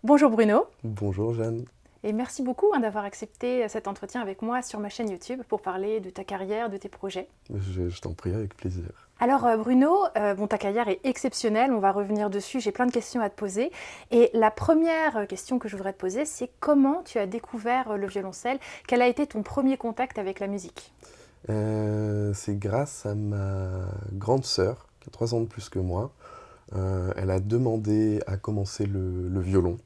Bonjour Bruno, Bonjour Jeanne. et merci beaucoup d'avoir accepté cet entretien avec moi sur ma chaîne YouTube pour parler de ta carrière, de tes projets. Je t'en prie avec plaisir. Alors Bruno, bon, ta carrière est exceptionnelle, on va revenir dessus, j'ai plein de questions à te poser. Et la première question que je voudrais te poser, c'est comment tu as découvert le violoncelle? Quel a été ton premier contact avec la musique? C'est grâce à ma grande sœur, qui a 3 ans de plus que moi. Elle a demandé à commencer le violon.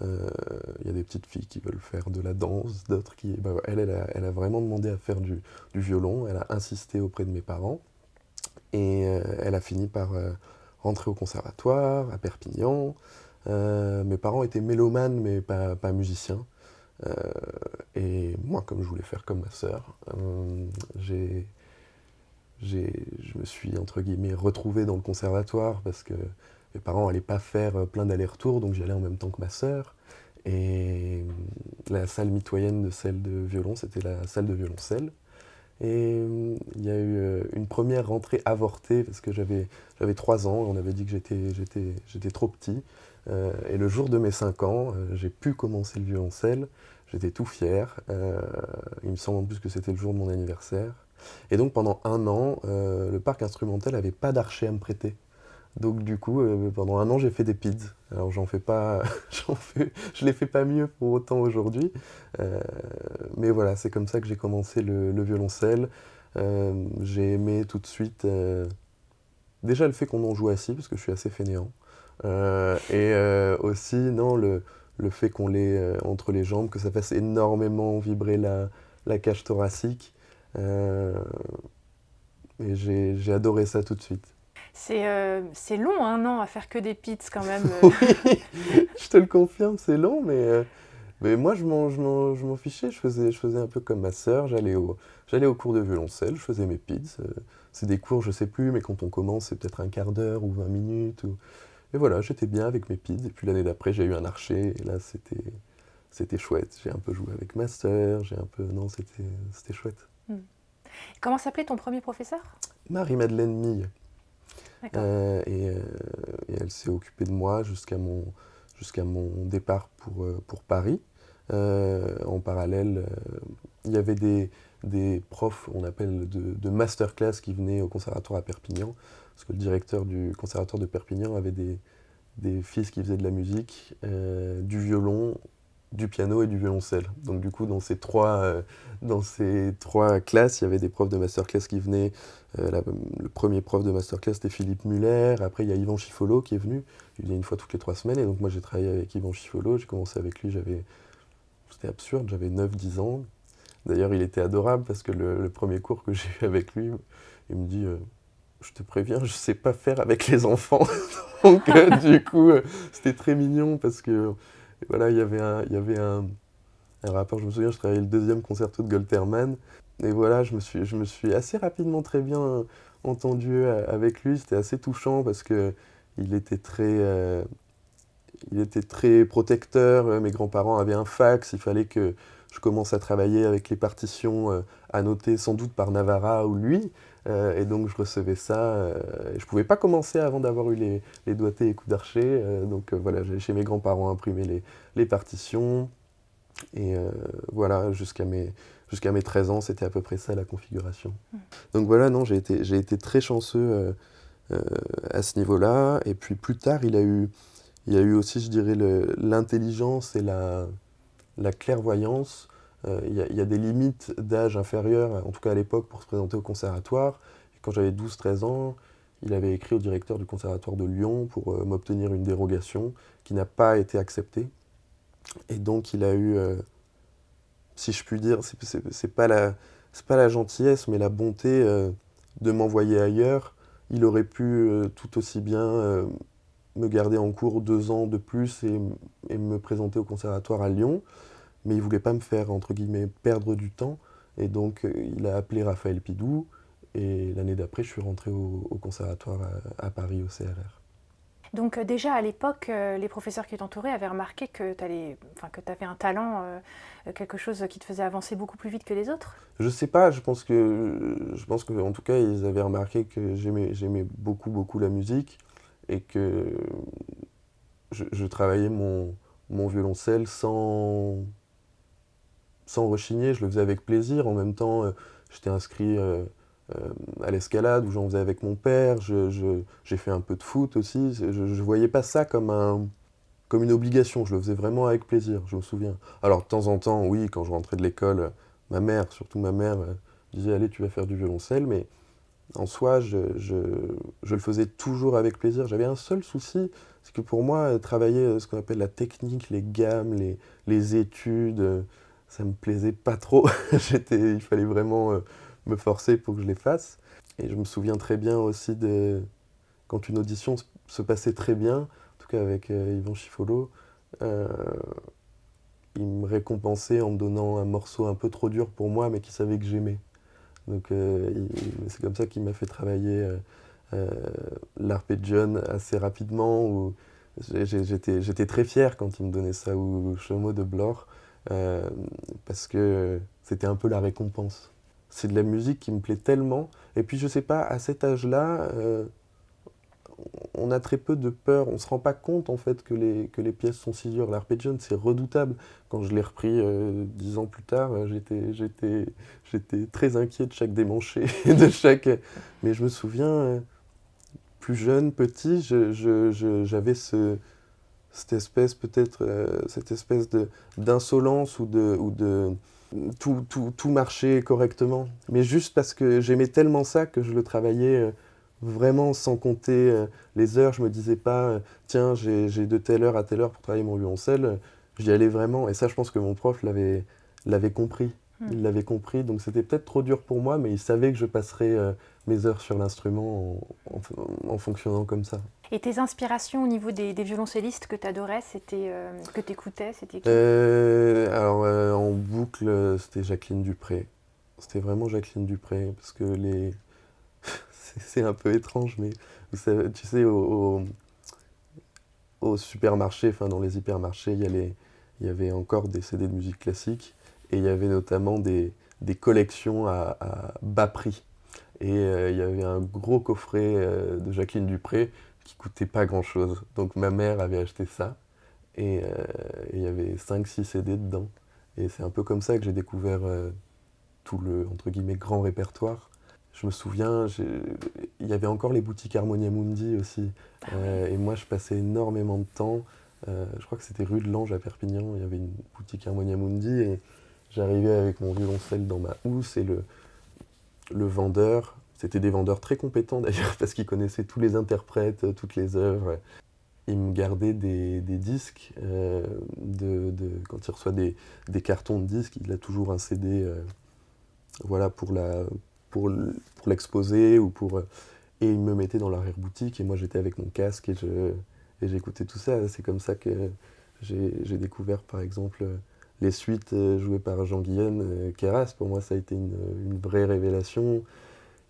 Il y a des petites filles qui veulent faire de la danse, d'autres qui... elle a vraiment demandé à faire du violon. Elle a insisté auprès de mes parents. Et elle a fini par rentrer au conservatoire à Perpignan. Mes parents étaient mélomanes, mais pas musiciens. Euh, et moi, comme je voulais faire comme ma sœur, je me suis, entre guillemets, retrouvé dans le conservatoire parce que mes parents n'allaient pas faire plein d'allers-retours, donc j'y allais en même temps que ma sœur. Et la salle mitoyenne de celle de violon, c'était la salle de violoncelle. Et il y a eu une première rentrée avortée parce que j'avais 3 ans, on avait dit que j'étais trop petit. Et le jour de mes 5 ans, j'ai pu commencer le violoncelle. J'étais tout fier. Il me semble en plus que c'était le jour de mon anniversaire. Et donc pendant 1 an, le parc instrumental n'avait pas d'archet à me prêter. Donc du coup, pendant 1 an, j'ai fait des PIDS. Alors j'en fais pas, je les fais pas mieux pour autant aujourd'hui. Euh, mais voilà, c'est comme ça que j'ai commencé le violoncelle. J'ai aimé tout de suite, déjà le fait qu'on en joue assis, parce que je suis assez fainéant. Et aussi, non, le fait qu'on l'ait entre les jambes, que ça fasse énormément vibrer la cage thoracique. Euh, et j'ai adoré ça tout de suite. C'est long, un an à faire que des pits quand même. Oui, je te le confirme, c'est long, mais moi je m'en fichais. Je faisais un peu comme ma sœur, j'allais au cours de violoncelle, je faisais mes PIDS. C'est des cours, je sais plus, mais quand on commence, c'est peut-être un quart d'heure ou 20 minutes. Et voilà, j'étais bien avec mes PIDS. Et puis l'année d'après, j'ai eu un archer, et là c'était chouette. J'ai un peu joué avec ma sœur, j'ai un peu. Non, c'était chouette. Hmm. Comment s'appelait ton premier professeur? Marie-Madeleine Mille. D'accord. Et elle s'est occupée de moi jusqu'à mon départ pour Paris. En parallèle, il y avait des profs, on appelle de masterclass, qui venaient au conservatoire à Perpignan, parce que le directeur du conservatoire de Perpignan avait des fils qui faisaient de la musique, du violon, du piano et du violoncelle. Donc du coup, dans ces trois classes, il y avait des profs de masterclass qui venaient. Le premier prof de masterclass, c'était Philippe Muller. Après, il y a Yvan Chiffolo qui est venu. Il venait une fois toutes les 3 semaines. Et donc moi, j'ai travaillé avec Yvan Chiffolo. J'ai commencé avec lui, c'était absurde, j'avais 9 10 ans. D'ailleurs, il était adorable parce que le premier cours que j'ai eu avec lui, il me dit je te préviens, je sais pas faire avec les enfants. Donc du coup, c'était très mignon parce que voilà, il y avait un rapport. Je me souviens, je travaillais le deuxième concerto de Golterman. Et voilà, je me suis assez rapidement très bien entendu avec lui. C'était assez touchant parce que il était très, euh, il était très protecteur. Mes grands-parents avaient un fax. Il fallait que je commence à travailler avec les partitions annotées sans doute par Navarra ou lui. Et donc je recevais ça. Et je pouvais pas commencer avant d'avoir eu les doigtés et coups d'archer. Donc voilà, j'allais chez mes grands-parents imprimer les partitions. Et voilà, jusqu'à mes 13 ans, c'était à peu près ça la configuration. Donc voilà, non, j'ai été très chanceux euh, à ce niveau-là. Et puis plus tard, il y a eu aussi, je dirais, l'intelligence et la clairvoyance. Il y a des limites d'âge inférieur, en tout cas à l'époque, pour se présenter au conservatoire. Et quand j'avais 12 13 ans, il avait écrit au directeur du conservatoire de Lyon pour m'obtenir une dérogation qui n'a pas été acceptée. Et donc il a eu, si je puis dire, c'est pas la gentillesse, mais la bonté de m'envoyer ailleurs. Il aurait pu tout aussi bien me garder en cours 2 ans de plus et me présenter au conservatoire à Lyon, mais il voulait pas me faire, entre guillemets, perdre du temps. Et donc, il a appelé Raphaël Pidou, et l'année d'après, je suis rentré au conservatoire à Paris, au CRR. Donc déjà à l'époque, les professeurs qui t'entouraient avaient remarqué que tu avais un talent, quelque chose qui te faisait avancer beaucoup plus vite que les autres? Je sais pas, je pense que, en tout cas, ils avaient remarqué que j'aimais beaucoup, beaucoup la musique, et que je travaillais mon violoncelle sans rechigner, je le faisais avec plaisir. En même temps, j'étais inscrit à l'escalade, où j'en faisais avec mon père. J'ai fait un peu de foot aussi. Je ne voyais pas ça comme une obligation. Je le faisais vraiment avec plaisir, je me souviens. Alors, de temps en temps, oui, quand je rentrais de l'école, ma mère, surtout ma mère, disait, allez, tu vas faire du violoncelle. Mais en soi, je le faisais toujours avec plaisir. J'avais un seul souci, c'est que pour moi, travailler ce qu'on appelle la technique, les gammes, les études, ça me plaisait pas trop. Il fallait vraiment me forcer pour que je les fasse. Et je me souviens très bien aussi quand une audition se passait très bien, en tout cas avec Yvan Chifolo, euh, il me récompensait en me donnant un morceau un peu trop dur pour moi, mais qu'il savait que j'aimais. Donc c'est comme ça qu'il m'a fait travailler euh, l'arpeggione assez rapidement. J'étais très fier quand il me donnait ça, ou Chameau de Blore, euh, parce que c'était un peu la récompense. C'est de la musique qui me plaît tellement. Et puis je sais pas, à cet âge-là, on a très peu de peur. On se rend pas compte en fait que les pièces sont si dures. L'arpeggione, c'est redoutable. Quand je l'ai repris 10 ans plus tard, j'étais très inquiet de chaque démanché, de chaque. Mais je me souviens, plus jeune, petit, j'avais cette espèce peut-être, cette espèce d'insolence ou de tout marchait correctement. Mais juste parce que j'aimais tellement ça que je le travaillais vraiment sans compter les heures. Je me disais pas, tiens, j'ai de telle heure à telle heure pour travailler mon violoncelle. J'y allais vraiment. Et ça, je pense que mon prof l'avait compris. Il l'avait compris. Donc c'était peut-être trop dur pour moi, mais il savait que je passerais mes heures sur l'instrument en fonctionnant comme ça. Et tes inspirations au niveau des violoncellistes que tu adorais, que tu écoutais, c'était qui? Alors, en boucle, c'était Jacqueline Dupré. C'était vraiment Jacqueline Dupré, parce que c'est un peu étrange, mais tu sais, au supermarché, enfin dans les hypermarchés, il y avait encore des CD de musique classique, et il y avait notamment des collections à bas prix. Et il y avait un gros coffret de Jacqueline Dupré qui coûtait pas grand-chose. Donc ma mère avait acheté ça. Et il y avait 5-6 CD dedans. Et c'est un peu comme ça que j'ai découvert tout le, entre guillemets, grand répertoire. Je me souviens, il y avait encore les boutiques Harmonia Mundi aussi. Et moi, je passais énormément de temps. Je crois que c'était rue de l'Ange à Perpignan. Il y avait une boutique Harmonia Mundi. Et j'arrivais avec mon violoncelle dans ma housse. Et le vendeur, c'était des vendeurs très compétents d'ailleurs, parce qu'ils connaissaient tous les interprètes, toutes les œuvres. Il me gardait des disques, quand il reçoit des cartons de disques, il a toujours un CD voilà, pour l'exposer, et il me mettait dans l'arrière-boutique, et moi j'étais avec mon casque, et j'écoutais tout ça. C'est comme ça que j'ai découvert par exemple les suites jouées par Jean-Guihen Queyras. Pour moi ça a été une vraie révélation.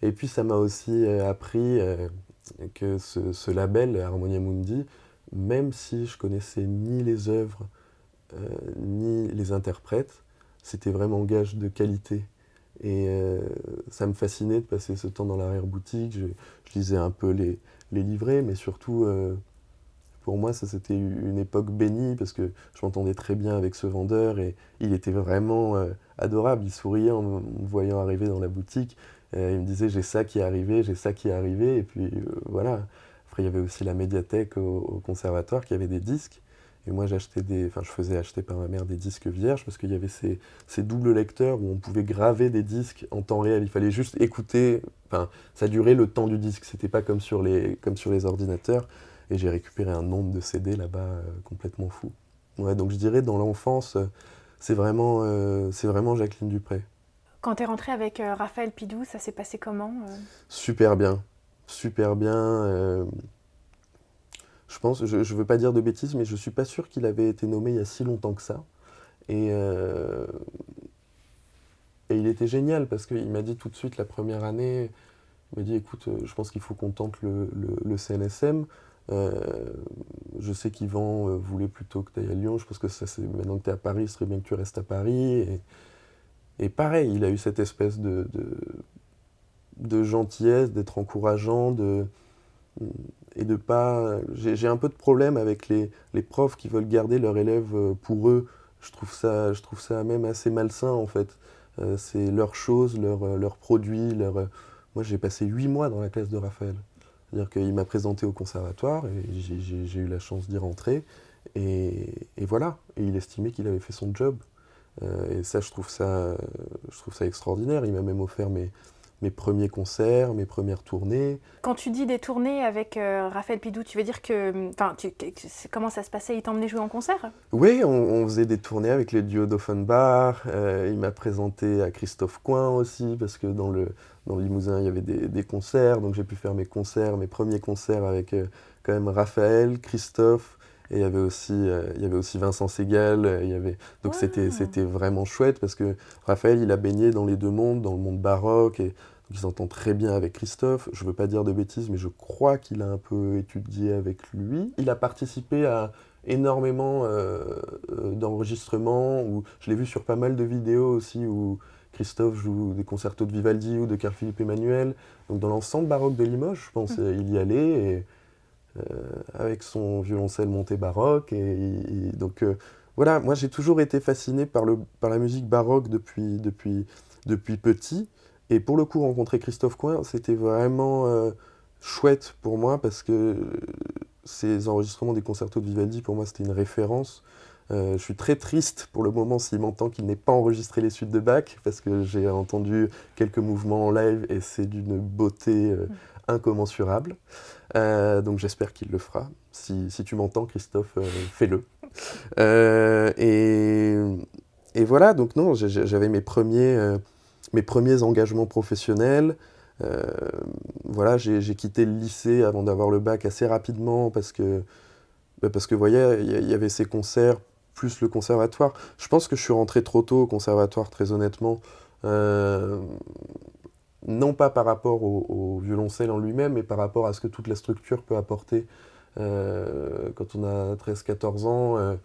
Et puis ça m'a aussi appris que ce label, Harmonia Mundi, même si je connaissais ni les œuvres, ni les interprètes, c'était vraiment gage de qualité. Et ça me fascinait de passer ce temps dans l'arrière-boutique. Je lisais un peu les livrets, mais surtout, pour moi, ça c'était une époque bénie, parce que je m'entendais très bien avec ce vendeur, et il était vraiment adorable. Il souriait en me voyant arriver dans la boutique. Il me disait, j'ai ça qui est arrivé, j'ai ça qui est arrivé, et puis voilà. Après, il y avait aussi la médiathèque au conservatoire qui avait des disques. Et moi, enfin, je faisais acheter par ma mère des disques vierges, parce qu'il y avait ces doubles lecteurs où on pouvait graver des disques en temps réel. Il fallait juste écouter. Enfin, ça durait le temps du disque. C'était pas comme sur les ordinateurs. Et j'ai récupéré un nombre de CD là-bas complètement fou. Ouais, donc je dirais dans l'enfance, c'est vraiment Jacqueline Dupré. Quand tu es rentré avec Raphaël Pidou, ça s'est passé comment Super bien, super bien. Je pense, je veux pas dire de bêtises, mais je suis pas sûr qu'il avait été nommé il y a si longtemps que ça. Et, euh, et il était génial, parce qu'il m'a dit tout de suite la première année, il m'a dit, écoute, je pense qu'il faut qu'on tente le CNSM. Euh, je sais qu'Yvan voulait plutôt que tu ailles à Lyon. Je pense que maintenant que tu es à Paris, il serait bien que tu restes à Paris. Et pareil, il a eu cette espèce de gentillesse, d'être encourageant, et de pas... J'ai un peu de problème avec les profs qui veulent garder leurs élèves pour eux. Je trouve ça même assez malsain en fait. C'est leur chose, leur produit, moi j'ai passé 8 mois dans la classe de Raphaël. C'est-à-dire qu'il m'a présenté au conservatoire et j'ai eu la chance d'y rentrer. Et voilà, et il estimait qu'il avait fait son job. Et ça, je trouve ça extraordinaire. Il m'a même offert mes premiers concerts, mes premières tournées. Quand tu dis des tournées avec Raphaël Pidou, tu veux dire que... Enfin, comment ça se passait? Il t'emmenait jouer en concert? Oui, on faisait des tournées avec les duos d'Offenbach. Il m'a présenté à Christophe Coin aussi, parce que dans le Limousin, il y avait des concerts. Donc j'ai pu faire mes premiers concerts avec quand même Raphaël, Christophe. Et il y avait aussi Vincent Segal. Donc Wow. c'était vraiment chouette, parce que Raphaël, il a baigné dans les deux mondes, dans le monde baroque. Et donc il s'entend très bien avec Christophe. Je veux pas dire de bêtises, mais je crois qu'il a un peu étudié avec lui. Il a participé à énormément d'enregistrements, où je l'ai vu sur pas mal de vidéos aussi, où Christophe joue des concertos de Vivaldi ou de Carl Philippe Emmanuel. Donc dans l'ensemble baroque de Limoges, je pense, il y allait, et, avec son violoncelle monté baroque. Donc voilà, moi j'ai toujours été fasciné par la musique baroque depuis petit. Et pour le coup, rencontrer Christophe Coin, c'était vraiment chouette pour moi, parce que ces enregistrements des concertos de Vivaldi, pour moi, c'était une référence. Je suis très triste pour le moment s'il m'entend qu'il n'ait pas enregistré les suites de Bach, parce que j'ai entendu quelques mouvements en live et c'est d'une beauté incommensurable. Donc j'espère qu'il le fera. Si tu m'entends, Christophe, fais-le. Euh, et, et voilà, donc non, j'avais mes premiers engagements professionnels. Euh, voilà, j'ai quitté le lycée avant d'avoir le bac assez rapidement, parce que vous voyez, il y avait ces concerts, plus le conservatoire. Je pense que je suis rentré trop tôt au conservatoire, très honnêtement. Euh, non pas par rapport au violoncelle en lui-même, mais par rapport à ce que toute la structure peut apporter. Quand on a 13-14 ans,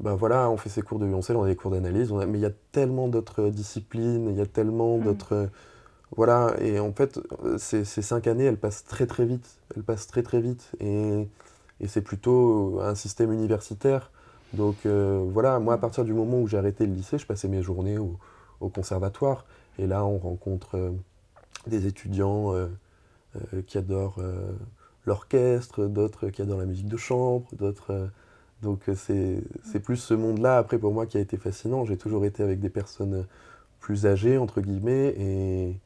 ben voilà, on fait ses cours de violoncelle, on a des cours d'analyse, mais il y a tellement d'autres disciplines, il y a tellement Mm. d'autres... Voilà, et en fait, ces 5 années, elles passent très très vite. Elles passent très très vite. Et c'est plutôt un système universitaire. Donc voilà, moi, à Mm. partir du moment où j'ai arrêté le lycée, je passais mes journées au conservatoire. Et là, on rencontre des étudiants qui adorent l'orchestre, d'autres qui adorent la musique de chambre, d'autres... donc c'est plus ce monde-là, après, pour moi, qui a été fascinant. J'ai toujours été avec des personnes plus âgées, entre guillemets,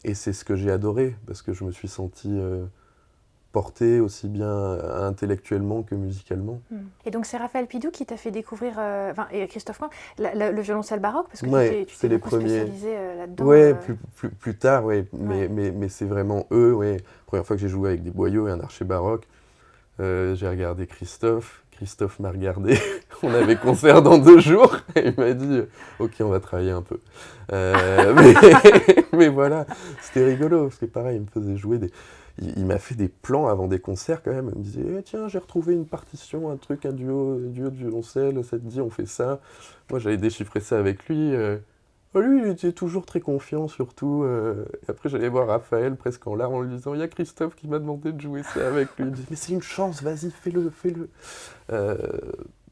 et c'est ce que j'ai adoré, parce que je me suis senti porté aussi bien intellectuellement que musicalement. Mm. Et donc c'est Raphaël Pidou qui t'a fait découvrir, enfin, et Christophe Coin, le violoncelle baroque, parce que Ouais, tu c'est t'es les beaucoup premiers. spécialisé là-dedans. Ouais, plus tard, ouais, Ouais. mais c'est vraiment eux, ouais. Première fois que j'ai joué avec des boyaux et un archer baroque, j'ai regardé Christophe. Christophe m'a regardé. On avait concert dans 2 jours. Et il m'a dit, ok, on va travailler un peu. Mais, mais voilà, c'était rigolo. Parce que pareil, il me faisait jouer il m'a fait des plans avant des concerts quand même. Il me disait, eh, tiens, j'ai retrouvé une partition, un truc, un duo de violoncelle. Ça te dit, on fait ça. Moi, j'avais déchiffré ça avec lui. Lui, il était toujours très confiant, surtout. Et après, j'allais voir Raphaël presque en larmes en lui disant, il y a Christophe qui m'a demandé de jouer ça avec lui. Il me dit, mais c'est une chance, vas-y, fais-le, fais-le. Euh,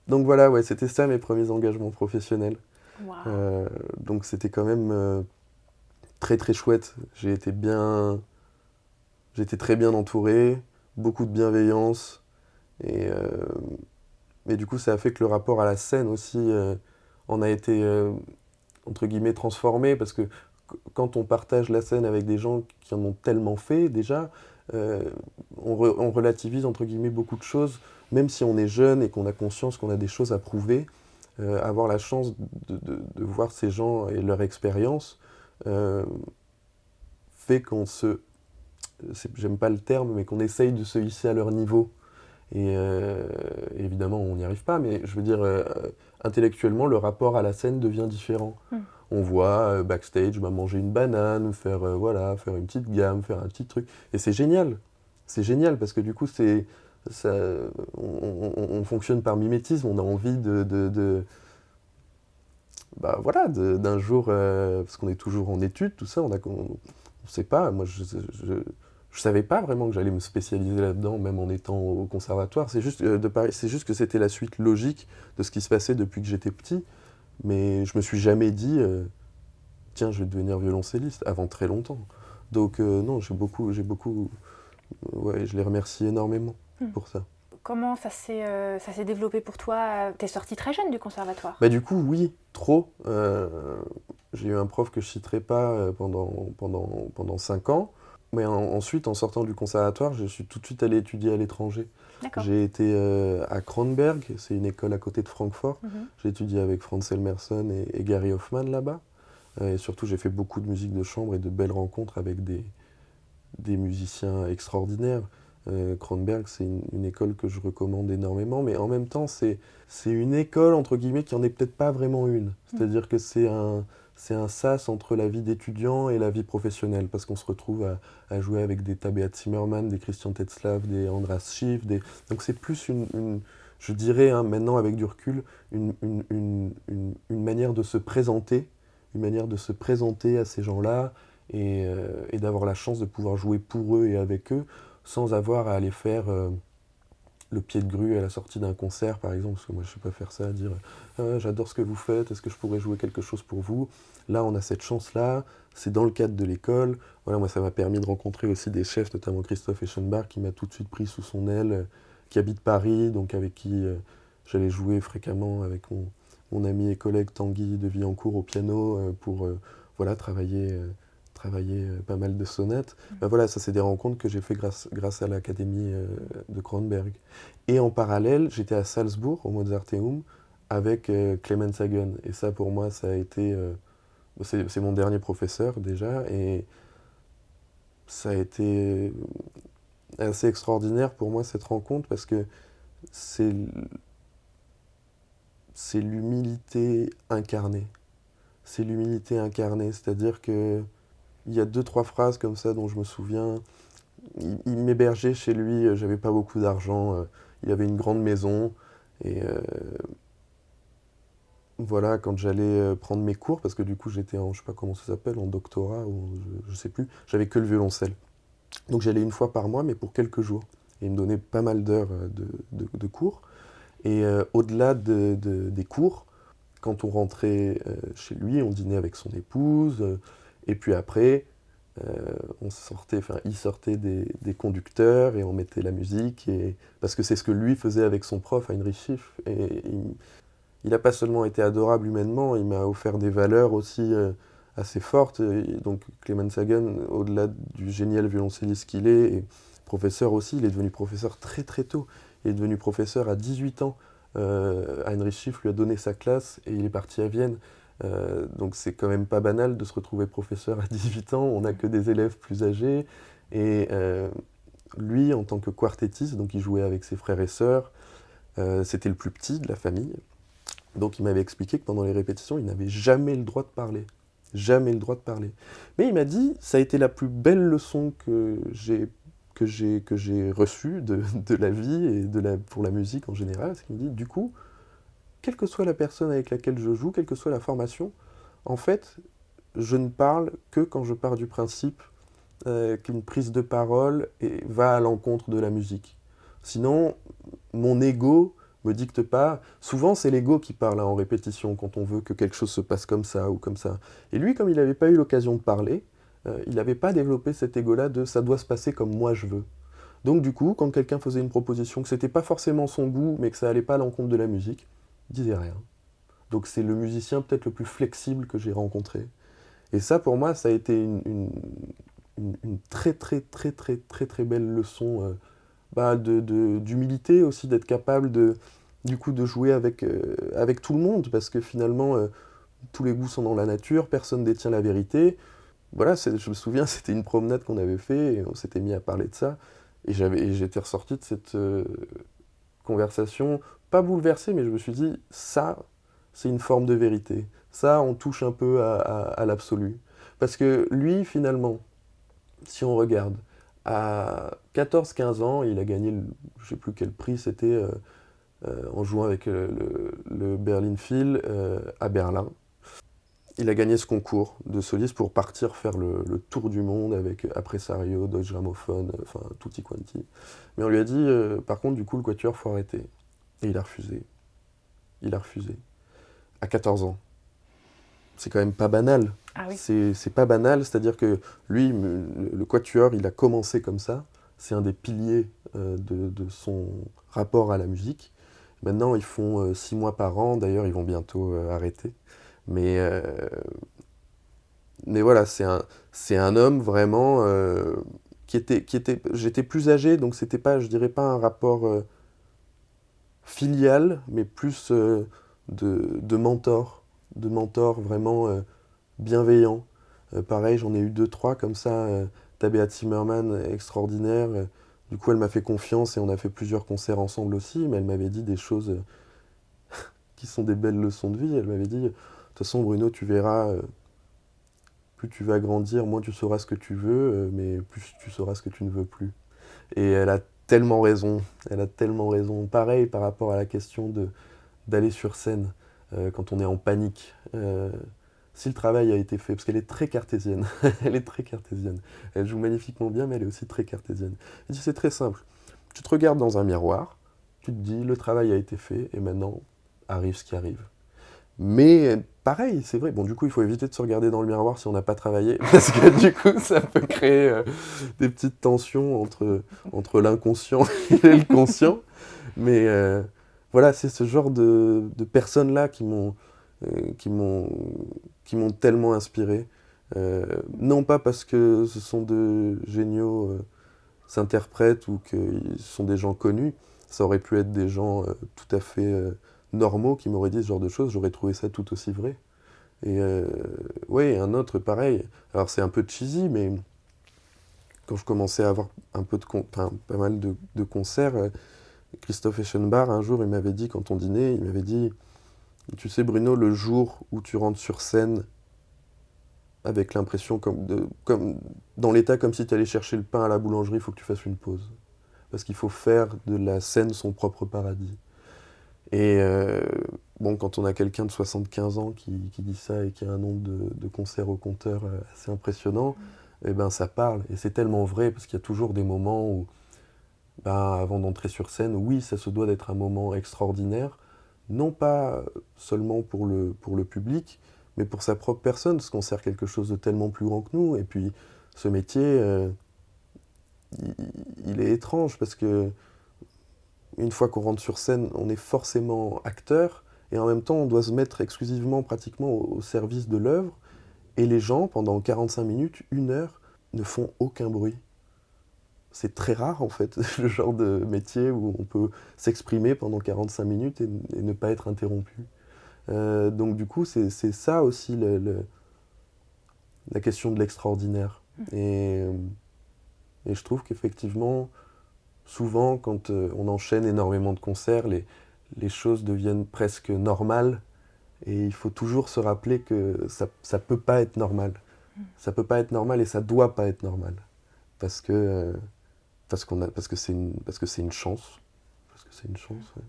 donc voilà, ouais, c'était ça mes premiers engagements professionnels. Waouh. Donc c'était quand même très très chouette. J'ai été très bien entouré, beaucoup de bienveillance. Et, euh, et du coup, ça a fait que le rapport à la scène aussi en a été, entre guillemets, transformé. Parce que quand on partage la scène avec des gens qui en ont tellement fait déjà, euh, on relativise, entre guillemets, beaucoup de choses. Même si on est jeune et qu'on a conscience qu'on a des choses à prouver, avoir la chance de voir ces gens et leur expérience euh, fait qu'on se... J'aime pas le terme, mais qu'on essaye de se hisser à leur niveau. Et évidemment, on n'y arrive pas, mais je veux dire, intellectuellement, le rapport à la scène devient différent. Mm. On voit backstage manger une banane, voilà, faire une petite gamme, faire un petit truc. Et c'est génial. C'est génial parce que du coup, ça, on fonctionne par mimétisme. On a envie bah, voilà, d'un jour, parce qu'on est toujours en études, tout ça, on sait pas. Moi, je je savais pas vraiment que j'allais me spécialiser là-dedans, même en étant au conservatoire. C'est juste, c'est juste que c'était la suite logique de ce qui se passait depuis que j'étais petit. Mais je me suis jamais dit, tiens, je vais devenir violoncelliste avant très longtemps. Donc non, ouais, je les remercie énormément pour ça. Comment ça s'est développé pour toi? T'es sorti très jeune du conservatoire. Bah du coup, oui, trop. J'ai eu un prof que je citerai pas pendant 5 ans. Mais ensuite, en sortant du conservatoire, je suis tout de suite allé étudier à l'étranger. D'accord. J'ai été à Kronberg, c'est une école à côté de Francfort. J'ai étudié avec Franz Elmerson et Gary Hoffman là-bas. Et surtout, j'ai fait beaucoup de musique de chambre et de belles rencontres avec des musiciens extraordinaires. Kronberg, c'est une école que je recommande énormément, mais en même temps, c'est une école, entre guillemets, qui en est peut-être pas vraiment une. C'est-à-dire que c'est un sas entre la vie d'étudiant et la vie professionnelle, parce qu'on se retrouve à jouer avec des Tabea Zimmermann, des Christian Tetzlaff, des Andras Schiff, donc c'est plus je dirais, hein, maintenant avec du recul, une manière de se présenter, à ces gens-là, et d'avoir la chance de pouvoir jouer pour eux et avec eux, sans avoir à aller faire le pied de grue à la sortie d'un concert, par exemple, parce que moi je ne sais pas faire ça, dire j'adore ce que vous faites, est-ce que je pourrais jouer quelque chose pour vous? Là, on a cette chance-là, c'est dans le cadre de l'école. Voilà, moi ça m'a permis de rencontrer aussi des chefs, notamment Christophe Eschenbach, qui m'a tout de suite pris sous son aile, qui habite Paris, donc avec qui j'allais jouer fréquemment avec mon ami et collègue Tanguy de Villancourt au piano pour voilà, travailler pas mal de sonates. Ben voilà, ça c'est des rencontres que j'ai fait grâce à l'académie de Kronberg. Et en parallèle, j'étais à Salzbourg, au Mozarteum, avec Clemens Hagen. Et ça, pour moi, ça a été... c'est mon dernier professeur, déjà, et ça a été assez extraordinaire pour moi, cette rencontre, parce que c'est l'humilité incarnée. C'est l'humilité incarnée, c'est-à-dire que il y a 2-3 phrases comme ça dont je me souviens. Il m'hébergeait chez lui, j'avais pas beaucoup d'argent, il avait une grande maison, et voilà, quand j'allais prendre mes cours, parce que du coup j'étais en, je sais pas comment ça s'appelle, en doctorat, ou je sais plus, j'avais que le violoncelle. Donc j'allais une fois par mois, mais pour quelques jours. Et il me donnait pas mal d'heures de cours. Et au-delà des cours, quand on rentrait chez lui, on dînait avec son épouse, et puis après, il sortait des conducteurs et on mettait la musique, parce que c'est ce que lui faisait avec son prof, Heinrich Schiff. Et il n'a pas seulement été adorable humainement, il m'a offert des valeurs aussi assez fortes. Et donc Clemens Hagen, au-delà du génial violoncelliste qu'il est, et professeur aussi, il est devenu professeur très très tôt. Il est devenu professeur à 18 ans. Heinrich Schiff lui a donné sa classe et il est parti à Vienne. Donc c'est quand même pas banal de se retrouver professeur à 18 ans, on n'a que des élèves plus âgés. Et lui, en tant que quartettiste, donc il jouait avec ses frères et sœurs, c'était le plus petit de la famille. Donc il m'avait expliqué que pendant les répétitions, il n'avait jamais le droit de parler. Jamais le droit de parler. Mais il m'a dit, ça a été la plus belle leçon que j'ai reçue de la vie et pour la musique en général. C'est qu'il me dit, du coup, quelle que soit la personne avec laquelle je joue, quelle que soit la formation, en fait, je ne parle que quand je pars du principe qu'une prise de parole va à l'encontre de la musique. Sinon, mon ego me dicte pas. Souvent, c'est l'ego qui parle en répétition quand on veut que quelque chose se passe comme ça ou comme ça. Et lui, comme il n'avait pas eu l'occasion de parler, il n'avait pas développé cet ego-là de ça doit se passer comme moi je veux. Donc du coup, quand quelqu'un faisait une proposition que c'était pas forcément son goût, mais que ça allait pas à l'encontre de la musique, il disait rien. Donc c'est le musicien peut-être le plus flexible que j'ai rencontré. Et ça, pour moi, ça a été une très très très très très très belle leçon d'humilité aussi, d'être capable du coup de jouer avec tout le monde, parce que finalement, tous les goûts sont dans la nature, personne ne détient la vérité. Voilà, je me souviens, c'était une promenade qu'on avait fait, et on s'était mis à parler de ça, et j'étais ressorti de cette conversation, pas bouleversé, mais je me suis dit, ça, c'est une forme de vérité. Ça, on touche un peu à l'absolu. Parce que lui, finalement, si on regarde, à 14-15 ans, il a gagné, je ne sais plus quel prix c'était, en jouant avec le Berlin Phil à Berlin. il a gagné ce concours de soliste pour partir faire le tour du monde avec Appresario, Deutsche Grammophon, enfin tutti quanti. Mais on lui a dit, par contre, du coup, le quatuor, faut arrêter. Et il a refusé. Il a refusé. À 14 ans. C'est quand même pas banal. Ah oui. C'est pas banal, c'est-à-dire que lui, le quatuor, il a commencé comme ça. C'est un des piliers de son rapport à la musique. Maintenant, ils font 6 mois par an. D'ailleurs, ils vont bientôt arrêter. Mais, euh, mais voilà, c'est un homme vraiment j'étais plus âgé, donc c'était pas, je dirais pas un rapport filial, mais plus de mentor vraiment bienveillant. Pareil, j'en ai eu deux, trois comme ça. Tabea Zimmerman, extraordinaire. Du coup, elle m'a fait confiance et on a fait plusieurs concerts ensemble aussi, mais elle m'avait dit des choses qui sont des belles leçons de vie. Elle m'avait dit, de toute façon, Bruno, tu verras, plus tu vas grandir, moins tu sauras ce que tu veux, mais plus tu sauras ce que tu ne veux plus. Et elle a tellement raison, elle a tellement raison. Pareil par rapport à la question d'aller sur scène quand on est en panique. Si le travail a été fait, parce qu'elle est très cartésienne, elle est très cartésienne. Elle joue magnifiquement bien, mais elle est aussi très cartésienne. Elle dit c'est très simple. Tu te regardes dans un miroir, tu te dis le travail a été fait, et maintenant arrive ce qui arrive. Mais pareil, c'est vrai. Bon, du coup, il faut éviter de se regarder dans le miroir si on n'a pas travaillé, parce que du coup, ça peut créer des petites tensions entre l'inconscient et le conscient. Mais voilà, c'est ce genre de personnes-là euh, qui m'ont, qui m'ont tellement inspiré. Non pas parce que ce sont de géniaux interprètes ou qu'ils sont des gens connus, ça aurait pu être des gens tout à fait normaux qui m'auraient dit ce genre de choses, j'aurais trouvé ça tout aussi vrai. Et ouais, un autre pareil. Alors c'est un peu cheesy, mais quand je commençais à avoir un peu enfin, pas mal de concerts, Christophe Eschenbach, un jour, il m'avait dit, quand on dînait, il m'avait dit, tu sais Bruno, le jour où tu rentres sur scène avec l'impression comme dans l'état comme si tu allais chercher le pain à la boulangerie, il faut que tu fasses une pause. Parce qu'il faut faire de la scène son propre paradis. Et bon, quand on a quelqu'un de 75 ans qui dit ça et qui a un nombre de concerts au compteur assez impressionnant, eh ben ça parle. Et c'est tellement vrai, parce qu'il y a toujours des moments où, ben, avant d'entrer sur scène, oui, ça se doit d'être un moment extraordinaire, non pas seulement pour le public, mais pour sa propre personne, parce qu'on sert quelque chose de tellement plus grand que nous. Et puis, ce métier, il, il est étrange, parce que une fois qu'on rentre sur scène, on est forcément acteur, et en même temps, on doit se mettre exclusivement, pratiquement, au service de l'œuvre, et les gens, pendant 45 minutes, 1 heure, ne font aucun bruit. C'est très rare, en fait, le genre de métier où on peut s'exprimer pendant 45 minutes et ne pas être interrompu. Donc du coup, c'est ça aussi la question de l'extraordinaire. Et je trouve qu'effectivement, souvent, quand on enchaîne énormément de concerts, les choses deviennent presque normales. Et il faut toujours se rappeler que ça peut pas être normal. Ça peut pas être normal et ça doit pas être normal. Parce que, parce que c'est une chance. Parce que c'est une chance, ouais.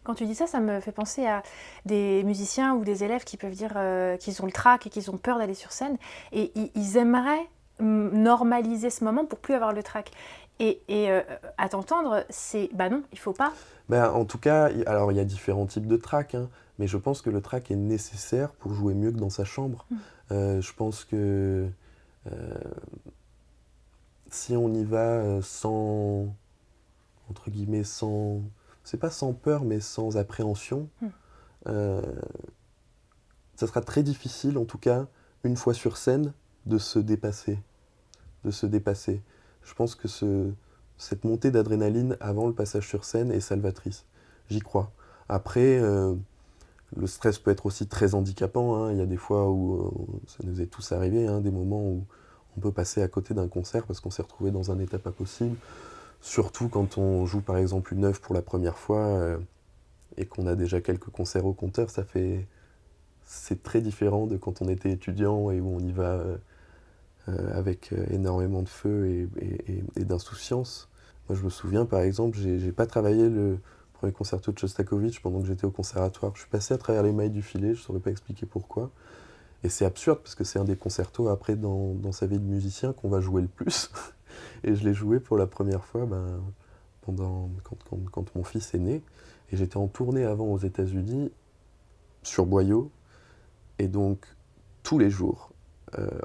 Quand tu dis ça, ça me fait penser à des musiciens ou des élèves qui peuvent dire qu'ils ont le trac et qu'ils ont peur d'aller sur scène. Et ils aimeraient normaliser ce moment pour plus avoir le trac. Et à t'entendre, c'est bah non, il faut pas. Ben, en tout cas, alors il y a différents types de track, hein, mais je pense que le track est nécessaire pour jouer mieux que dans sa chambre. Je pense que euh, si on y va sans, entre guillemets, sans, c'est pas sans peur, mais sans appréhension, euh, ça sera très difficile, en tout cas, une fois sur scène, de se dépasser. De se dépasser. Je pense que cette montée d'adrénaline avant le passage sur scène est salvatrice. J'y crois. Après, le stress peut être aussi très handicapant, hein. Il y a des fois où, ça nous est tous arrivé, hein, des moments où on peut passer à côté d'un concert parce qu'on s'est retrouvé dans un état pas possible. Surtout quand on joue par exemple une œuvre pour la première fois et qu'on a déjà quelques concerts au compteur, c'est très différent de quand on était étudiant et où on y va avec énormément de feu et d'insouciance. Moi je me souviens par exemple, j'ai pas travaillé le premier concerto de Shostakovich pendant que j'étais au conservatoire. Je suis passé à travers les mailles du filet, je saurais pas expliquer pourquoi. Et c'est absurde parce que c'est un des concertos après dans sa vie de musicien qu'on va jouer le plus. Et je l'ai joué pour la première fois quand mon fils est né. Et j'étais en tournée avant aux États-Unis sur boyau. Et donc, tous les jours,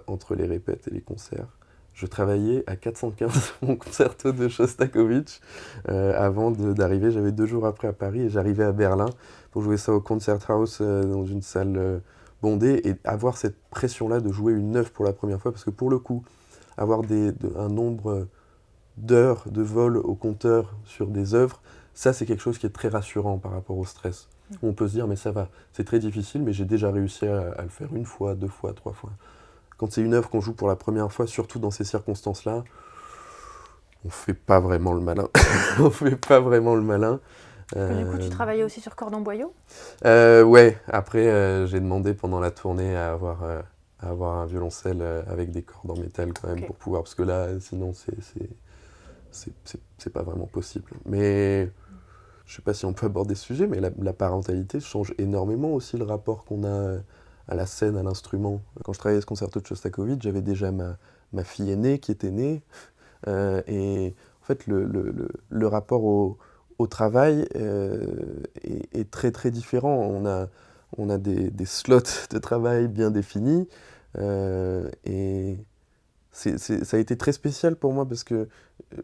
entre les répètes et les concerts, je travaillais à 415 mon concerto de Shostakovich avant d'arriver. J'avais 2 jours après à Paris et j'arrivais à Berlin pour jouer ça au Konzerthaus dans une salle bondée et avoir cette pression-là de jouer une œuvre pour la première fois parce que pour le coup, avoir un nombre d'heures de vol au compteur sur des œuvres, ça c'est quelque chose qui est très rassurant par rapport au stress. On peut se dire mais ça va, c'est très difficile mais j'ai déjà réussi à le faire 1 fois, 2 fois, 3 fois. Quand c'est une œuvre qu'on joue pour la première fois, surtout dans ces circonstances-là, on fait pas vraiment le malin. On fait pas vraiment le malin. Parce que du coup, tu travaillais aussi sur corde en boyau? Ouais, après j'ai demandé pendant la tournée à avoir un violoncelle avec des cordes en métal quand même Ok. pour pouvoir, parce que là sinon c'est pas vraiment possible. Mais je sais pas si on peut aborder ce sujet, mais la parentalité change énormément aussi le rapport qu'on a à la scène, à l'instrument. Quand je travaillais à ce concerto de Shostakovich, j'avais déjà ma fille aînée qui était née. Et en fait, le rapport au travail est très très différent. On a des slots de travail bien définis. Et ça a été très spécial pour moi parce que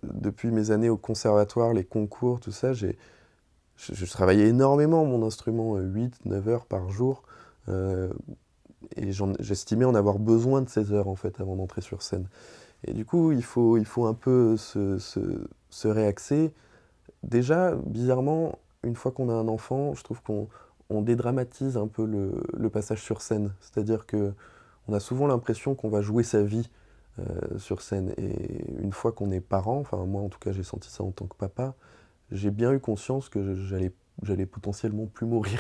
depuis mes années au conservatoire, les concours, tout ça, je travaillais énormément mon instrument, 8-9 heures par jour. Et j'estimais en avoir besoin de ces heures en fait avant d'entrer sur scène. Et du coup, il faut un peu se réaxer. Déjà, bizarrement, une fois qu'on a un enfant, je trouve qu'on dédramatise un peu le passage sur scène. C'est-à-dire que on a souvent l'impression qu'on va jouer sa vie sur scène. Et une fois qu'on est parent, enfin moi en tout cas j'ai senti ça en tant que papa, j'ai bien eu conscience que j'allais potentiellement plus mourir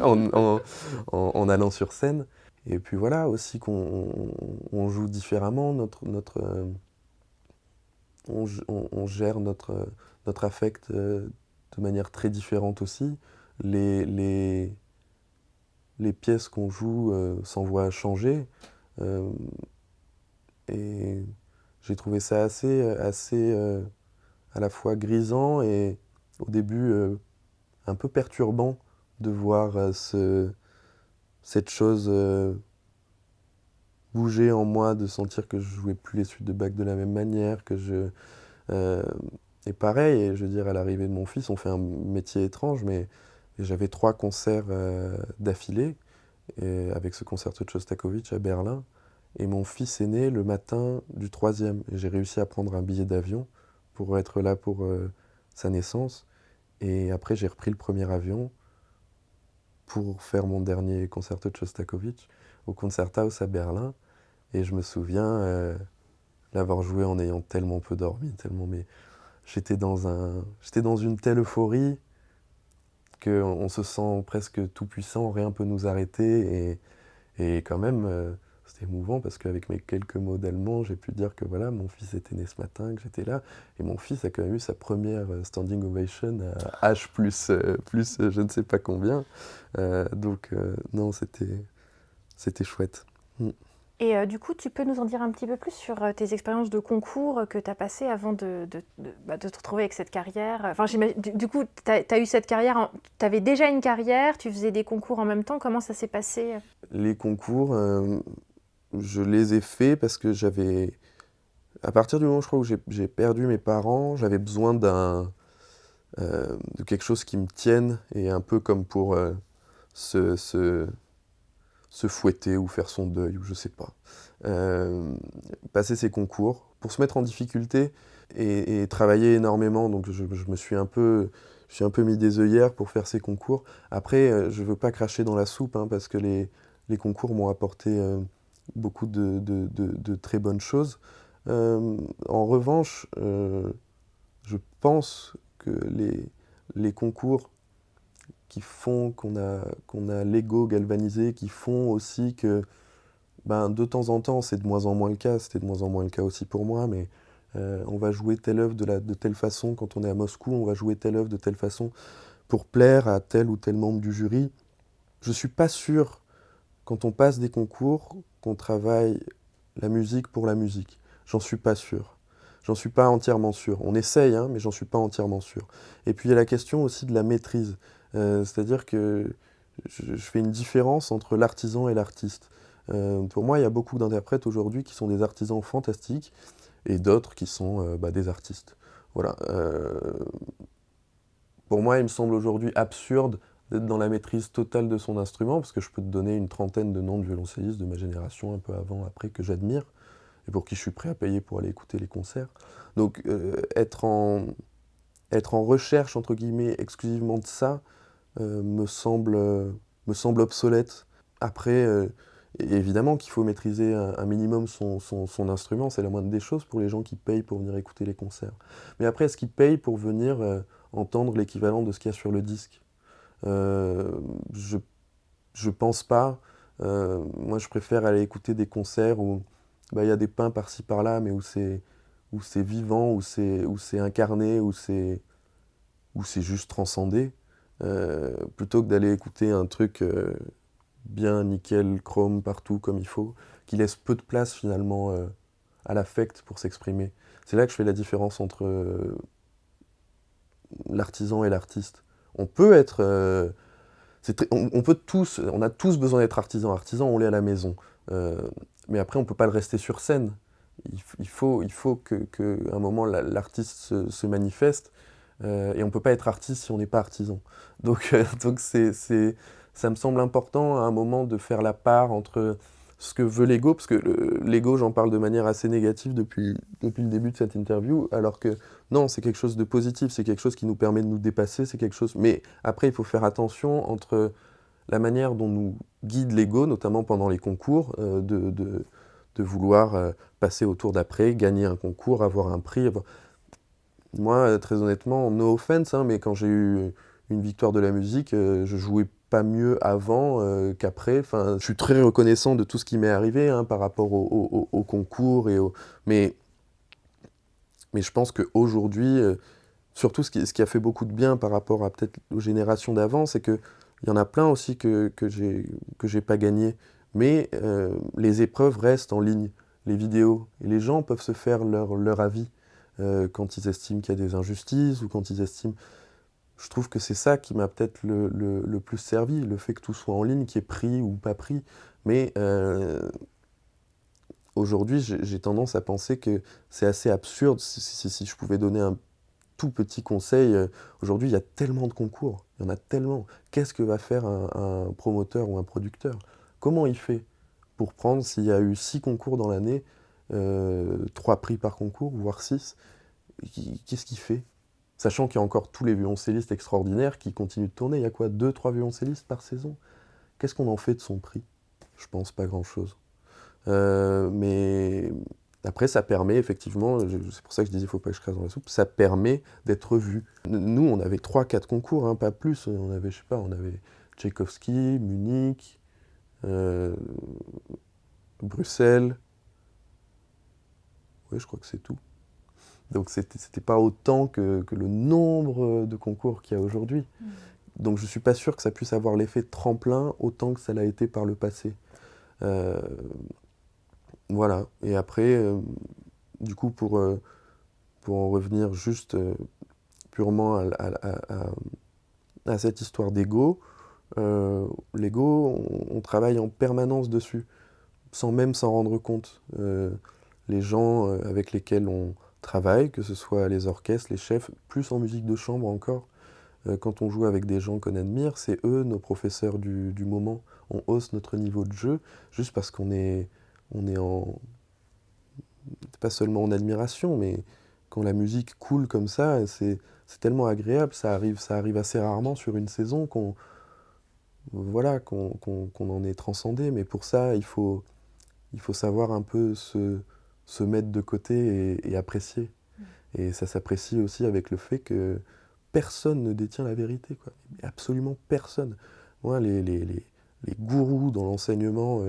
en allant sur scène. Et puis voilà, aussi qu'on joue différemment, on gère notre affect de manière très différente aussi. Les, les, les pièces qu'on joue s'envoient changer. Euh, et j'ai trouvé ça assez à la fois grisant et au début un peu perturbant de voir cette chose bouger en moi, de sentir que je jouais plus les suites de Bach de la même manière, euh, et pareil, et je veux dire, à l'arrivée de mon fils, on fait un métier étrange, mais j'avais 3 concerts d'affilée, avec ce concerto de Shostakovich à Berlin, et mon fils est né le matin du troisième, et j'ai réussi à prendre un billet d'avion pour être là pour sa naissance, et après j'ai repris le premier avion pour faire mon dernier concerto de Shostakovich au Konzerthaus à Berlin, et je me souviens l'avoir joué en ayant tellement peu dormi, tellement, mais j'étais dans une telle euphorie qu'on se sent presque tout puissant, rien peut nous arrêter. Et quand même, c'était émouvant parce qu'avec mes quelques mots d'allemand, j'ai pu dire que voilà, mon fils était né ce matin, que j'étais là. Et mon fils a quand même eu sa première standing ovation à H plus je ne sais pas combien. Non, c'était chouette. Mm. Et du coup, tu peux nous en dire un petit peu plus sur tes expériences de concours que tu as passées avant de te retrouver avec cette carrière. Enfin, du coup, tu as eu cette carrière, tu avais déjà une carrière, tu faisais des concours en même temps. Comment ça s'est passé? Les concours, je les ai faits parce que à partir du moment, je crois, où j'ai perdu mes parents, j'avais besoin de quelque chose qui me tienne et un peu comme pour se, se, se fouetter ou faire son deuil, ou je sais pas. Passer ces concours pour se mettre en difficulté et travailler énormément. Donc je suis un peu mis des œillères pour faire ces concours. Après, je veux pas cracher dans la soupe hein, parce que les concours m'ont apporté beaucoup de très bonnes choses. En revanche, je pense que les concours qui font qu'on a l'ego galvanisé, qui font aussi que ben, de temps en temps, c'est de moins en moins le cas, c'était de moins en moins le cas aussi pour moi, mais on va jouer telle œuvre de telle façon quand on est à Moscou, on va jouer telle œuvre de telle façon pour plaire à tel ou tel membre du jury. Je suis pas sûr quand on passe des concours, qu'on travaille la musique pour la musique. J'en suis pas sûr. J'en suis pas entièrement sûr. On essaye, hein, mais j'en suis pas entièrement sûr. Et puis il y a la question aussi de la maîtrise. C'est-à-dire que je fais une différence entre l'artisan et l'artiste. Pour moi, il y a beaucoup d'interprètes aujourd'hui qui sont des artisans fantastiques et d'autres qui sont des artistes. Voilà. Pour moi, il me semble aujourd'hui absurde d'être dans la maîtrise totale de son instrument, parce que je peux te donner une trentaine de noms de violoncellistes de ma génération, un peu avant, après, que j'admire, et pour qui je suis prêt à payer pour aller écouter les concerts. Donc être en recherche, entre guillemets, exclusivement de ça, me semble obsolète. Après, évidemment qu'il faut maîtriser un minimum son instrument, c'est la moindre des choses pour les gens qui payent pour venir écouter les concerts. Mais après, est-ce qu'ils payent pour venir entendre l'équivalent de ce qu'il y a sur le disque? Euh, je, je pense pas. Moi, je préfère aller écouter des concerts où il y a des pains par-ci par-là, mais où c'est vivant, où c'est incarné, où c'est juste transcendé, plutôt que d'aller écouter un truc bien nickel, chrome partout comme il faut, qui laisse peu de place finalement à l'affect pour s'exprimer. C'est là que je fais la différence entre l'artisan et l'artiste. On peut être, on peut tous, on a tous besoin d'être artisan. Artisan, on l'est à la maison. Euh, mais après, on peut pas le rester sur scène. Il faut que à un moment l'artiste se manifeste. Et on peut pas être artiste si on n'est pas artisan. Donc, ça me semble important à un moment de faire la part entre ce que veut l'ego, parce que l'ego, j'en parle de manière assez négative depuis le début de cette interview, alors que non, c'est quelque chose de positif, c'est quelque chose qui nous permet de nous dépasser, c'est quelque chose... Mais après, il faut faire attention entre la manière dont nous guide l'ego, notamment pendant les concours, de vouloir passer au tour d'après, gagner un concours, avoir un prix. Moi, très honnêtement, no offense, hein, mais quand j'ai eu une victoire de la musique, je jouais pas mieux avant qu'après. Enfin, je suis très reconnaissant de tout ce qui m'est arrivé hein, par rapport au concours mais, mais je pense qu'aujourd'hui, surtout ce qui a fait beaucoup de bien par rapport à peut-être aux générations d'avant, c'est que il y en a plein aussi que j'ai pas gagné. Mais les épreuves restent en ligne, les vidéos, et les gens peuvent se faire leur avis quand ils estiment qu'il y a des injustices ou quand ils estiment... Je trouve que c'est ça qui m'a peut-être le plus servi, le fait que tout soit en ligne, qu'il y ait pris ou pas pris. Mais aujourd'hui, j'ai tendance à penser que c'est assez absurde. Si je pouvais donner un tout petit conseil, aujourd'hui, il y a tellement de concours, il y en a tellement. Qu'est-ce que va faire un promoteur ou un producteur? Comment il fait pour prendre, s'il y a eu 6 concours dans l'année, 3 prix par concours, voire 6, qu'est-ce qu'il fait? Sachant qu'il y a encore tous les violoncellistes extraordinaires qui continuent de tourner. Il y a quoi, 2, 3 violoncellistes par saison? Qu'est-ce qu'on en fait de son prix? Je pense pas grand-chose. Mais après, ça permet effectivement, c'est pour ça que je disais il faut pas que je crache dans la soupe, ça permet d'être vu. Nous, on avait 3, 4 concours, hein, pas plus. On avait, je sais pas, on avait Tchaïkovski, Munich, Bruxelles. Oui, je crois que c'est tout. Donc c'était pas autant que le nombre de concours qu'il y a aujourd'hui. Donc je suis pas sûr que ça puisse avoir l'effet de tremplin autant que ça l'a été par le passé. Euh, voilà. Et après, du coup, pour en revenir juste purement à cette histoire d'ego, l'ego, on travaille en permanence dessus, sans même s'en rendre compte. Les gens avec lesquels on travaille, que ce soit les orchestres, les chefs, plus en musique de chambre encore, quand on joue avec des gens qu'on admire, c'est eux nos professeurs du moment. On hausse notre niveau de jeu juste parce on est pas seulement en admiration, mais quand la musique coule comme ça, c'est tellement agréable, ça arrive assez rarement sur une saison qu'on en est transcendé. Mais pour ça, il faut savoir un peu se mettre de côté et apprécier. Et ça s'apprécie aussi avec le fait que personne ne détient la vérité, quoi. Absolument personne. Moi, les gourous dans l'enseignement,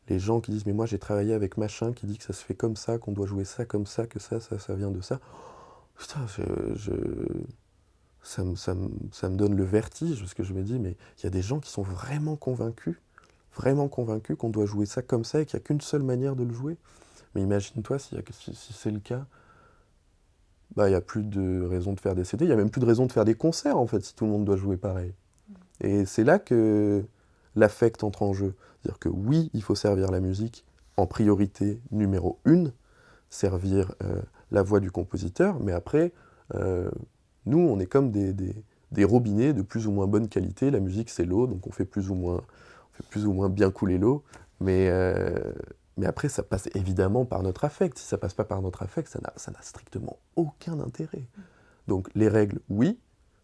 les gens qui disent mais moi j'ai travaillé avec machin qui dit que ça se fait comme ça, qu'on doit jouer ça comme ça, que ça vient de ça. Putain, ça me donne le vertige parce que je me dis mais il y a des gens qui sont vraiment convaincus, vraiment convaincu qu'on doit jouer ça comme ça et qu'il n'y a qu'une seule manière de le jouer. Mais imagine-toi, si c'est le cas, bah, il n'y a plus de raison de faire des CD, il n'y a même plus de raison de faire des concerts, en fait, si tout le monde doit jouer pareil. Et c'est là que l'affect entre en jeu. C'est-à-dire que oui, il faut servir la musique en priorité numéro 1, servir la voix du compositeur, mais après, nous, on est comme des robinets de plus ou moins bonne qualité. La musique, c'est l'eau, donc on fait plus ou moins bien couler l'eau. Mais après, ça passe évidemment par notre affect. Si ça passe pas par notre affect, ça n'a strictement aucun intérêt. Donc les règles, oui,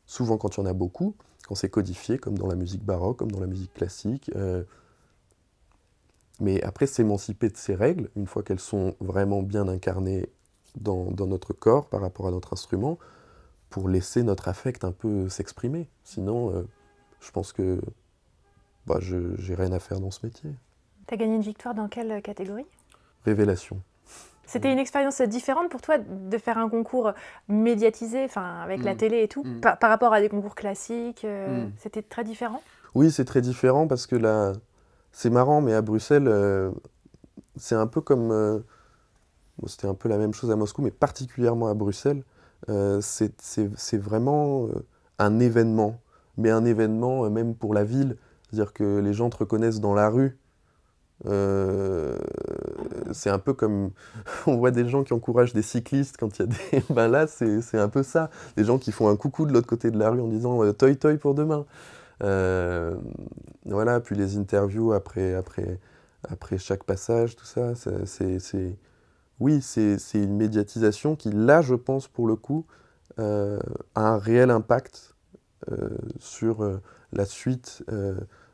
souvent quand il y en a beaucoup, quand c'est codifié, comme dans la musique baroque, comme dans la musique classique. Mais après, s'émanciper de ces règles, une fois qu'elles sont vraiment bien incarnées dans notre corps par rapport à notre instrument, pour laisser notre affect un peu s'exprimer. Sinon, je pense que j'ai rien à faire dans ce métier. Tu as gagné une victoire dans quelle catégorie? Révélation. C'était une expérience différente pour toi de faire un concours médiatisé, avec la télé et tout, par rapport à des concours classiques. C'était très différent? Oui, c'est très différent parce que là, c'est marrant, mais à Bruxelles, c'est un peu comme... bon, c'était un peu la même chose à Moscou, mais particulièrement à Bruxelles, c'est vraiment un événement. Mais un événement même pour la ville. C'est-à-dire que les gens te reconnaissent dans la rue. C'est un peu comme on voit des gens qui encouragent des cyclistes quand il y a des... Ben là, c'est un peu ça. Des gens qui font un coucou de l'autre côté de la rue en disant toi toi pour demain. Voilà, puis les interviews après chaque passage, tout ça, oui, c'est une médiatisation qui, là, je pense, pour le coup, a un réel impact sur la suite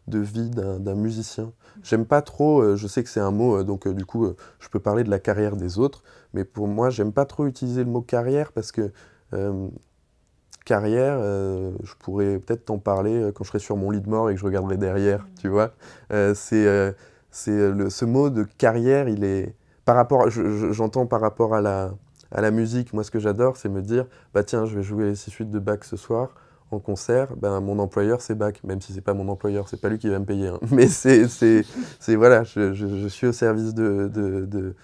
de vie d'un musicien. J'aime pas trop, je sais que c'est un mot, donc du coup, je peux parler de la carrière des autres, mais pour moi, j'aime pas trop utiliser le mot carrière parce que carrière, je pourrais peut-être t'en parler quand je serai sur mon lit de mort et que je regarderai derrière, tu vois. Ce mot de carrière, il est... Par rapport, j'entends par rapport à la musique, moi ce que j'adore, c'est me dire, bah tiens, je vais jouer les 6 suites de Bach ce soir, en concert, ben, mon employeur c'est Bach, même si c'est pas mon employeur, c'est pas lui qui va me payer, hein. Mais voilà, je suis au service de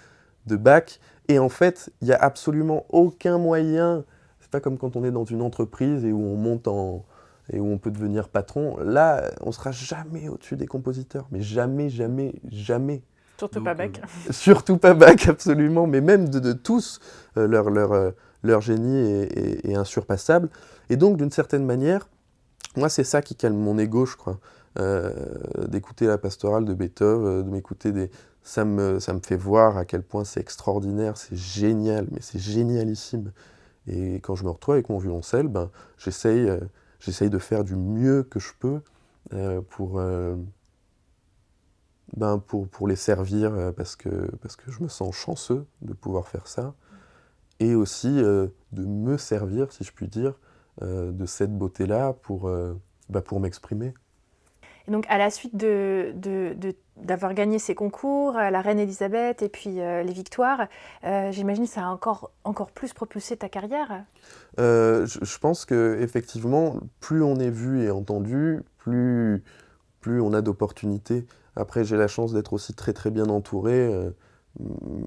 Bach, et en fait, il n'y a absolument aucun moyen, c'est pas comme quand on est dans une entreprise et où on monte et où on peut devenir patron, là, on sera jamais au-dessus des compositeurs, mais jamais, jamais, jamais. Surtout pas Bach. Surtout pas Bach, absolument, mais même de tous, leur génie est insurpassable. Et donc, d'une certaine manière, moi, c'est ça qui calme mon ego, je crois. D'écouter la pastorale de Beethoven, de m'écouter ça me fait voir à quel point c'est extraordinaire, c'est génial, mais c'est génialissime. Et quand je me retrouve avec mon violoncelle, ben, j'essaye de faire du mieux que je peux pour les servir parce que je me sens chanceux de pouvoir faire ça. Et aussi de me servir, si je puis dire, de cette beauté-là pour m'exprimer. Et donc, à la suite d'avoir gagné ces concours, la reine Elisabeth et puis les victoires, j'imagine que ça a encore plus propulsé ta carrière. Je pense qu'effectivement, plus on est vu et entendu, plus on a d'opportunités. Après, j'ai la chance d'être aussi très très bien entouré.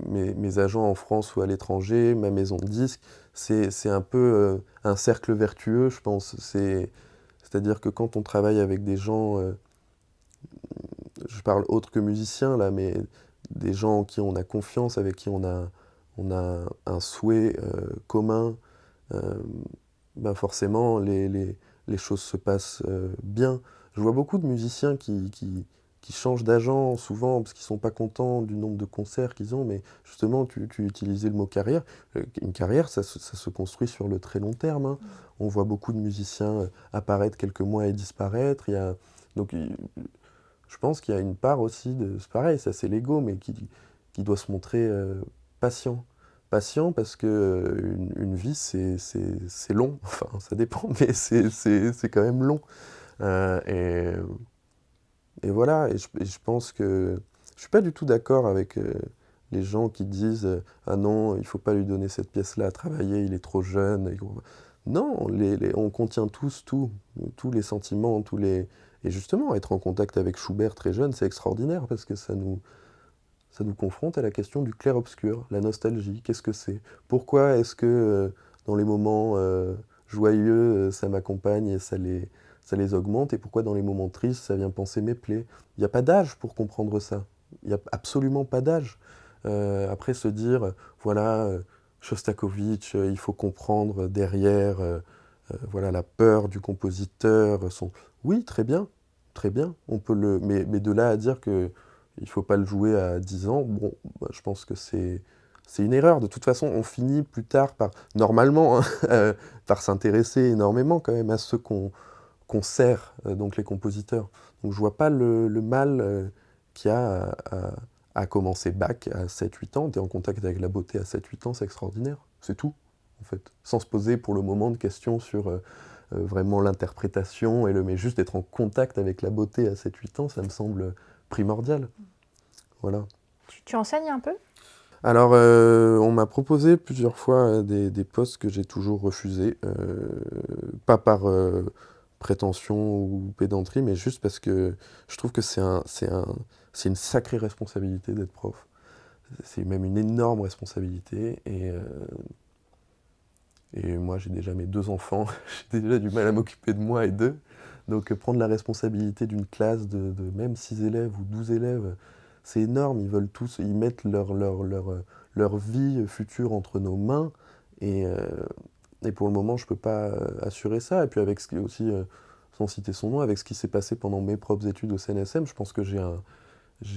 Mes agents en France ou à l'étranger, ma maison de disques, c'est un peu un cercle vertueux, je pense. C'est-à-dire que quand on travaille avec des gens, je parle autre que musiciens là, mais des gens en qui on a confiance, avec qui on a un souhait commun, ben forcément les choses se passent bien. Je vois beaucoup de musiciens qui changent d'agent souvent parce qu'ils ne sont pas contents du nombre de concerts qu'ils ont, mais justement, tu utilisais le mot carrière. Une carrière, ça se construit sur le très long terme, hein. On voit beaucoup de musiciens apparaître quelques mois et disparaître. Donc, je pense qu'il y a une part aussi c'est pareil, ça c'est l'ego, mais qui doit se montrer patient. Patient parce que une vie, c'est long. Enfin, ça dépend, mais c'est quand même long. Et voilà, et je pense que je suis pas du tout d'accord avec les gens qui disent ah non, il faut pas lui donner cette pièce-là à travailler, il est trop jeune. Non, on contient tous les sentiments, Et justement, être en contact avec Schubert très jeune, c'est extraordinaire parce que ça nous confronte à la question du clair-obscur, la nostalgie. Qu'est-ce que c'est? Pourquoi est-ce que dans les moments joyeux, ça m'accompagne et ça les augmente, et pourquoi dans les moments tristes, ça vient penser mes plaies? Il n'y a pas d'âge pour comprendre ça. Il n'y a absolument pas d'âge. Après, se dire, voilà, Shostakovich, il faut comprendre derrière, voilà, la peur du compositeur, Oui, très bien, on peut mais de là à dire que il faut pas le jouer à 10 ans, bon, bah, je pense que c'est une erreur. De toute façon, on finit plus tard par, normalement, hein, par s'intéresser énormément quand même à ceux qu'on sert, donc les compositeurs. Donc je vois pas le mal qu'il y a à commencer Bach à 7-8 ans. Tu es en contact avec la beauté à 7-8 ans, c'est extraordinaire. C'est tout, en fait. Sans se poser pour le moment de questions sur vraiment l'interprétation, mais juste être en contact avec la beauté à 7-8 ans, ça me semble primordial. Voilà. Tu enseignes un peu? Alors, on m'a proposé plusieurs fois des postes que j'ai toujours refusés, pas par prétention ou pédanterie, mais juste parce que je trouve que c'est une sacrée responsabilité d'être prof. C'est même une énorme responsabilité, et moi j'ai déjà mes 2 enfants, j'ai déjà du mal à m'occuper de moi et d'eux, donc prendre la responsabilité d'une classe de même 6 élèves ou 12 élèves, c'est énorme. Ils veulent tous, ils mettent leur vie future entre nos mains, et, euh, et pour le moment, je peux pas assurer ça. Et puis avec ce qui est aussi, sans citer son nom, avec ce qui s'est passé pendant mes propres études au CNSM, je pense que j'ai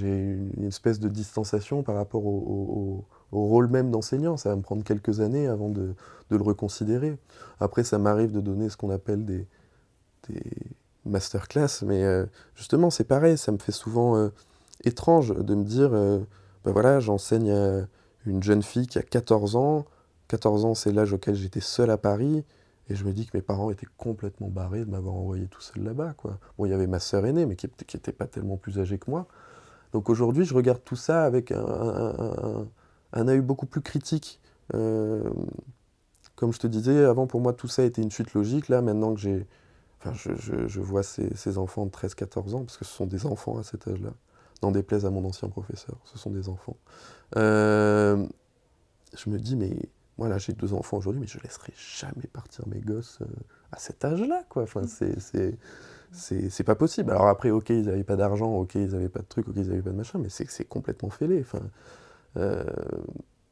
une espèce de distanciation par rapport au rôle même d'enseignant. Ça va me prendre quelques années avant de le reconsidérer. Après, ça m'arrive de donner ce qu'on appelle des masterclass, mais justement, c'est pareil, ça me fait souvent étrange de me dire, ben voilà, j'enseigne à une jeune fille qui a 14 ans. 14 ans, c'est l'âge auquel j'étais seul à Paris, et je me dis que mes parents étaient complètement barrés de m'avoir envoyé tout seul là-bas, quoi. Bon, il y avait ma sœur aînée, mais qui était pas tellement plus âgée que moi. Donc aujourd'hui, je regarde tout ça avec un œil beaucoup plus critique. Euh, Comme je te disais, avant pour moi tout ça était une suite logique. Là, maintenant que enfin, je vois ces enfants de 13-14 ans, parce que ce sont des enfants à cet âge-là, n'en déplaise à mon ancien professeur, ce sont des enfants. Euh, je me dis, mais moi là j'ai 2 enfants aujourd'hui, mais je laisserai jamais partir mes gosses à cet âge-là, quoi. Enfin, c'est pas possible. Alors après, ok, ils n'avaient pas d'argent, ok, ils n'avaient pas de trucs, ok, ils n'avaient pas de machin, mais c'est complètement fêlé. Enfin, euh,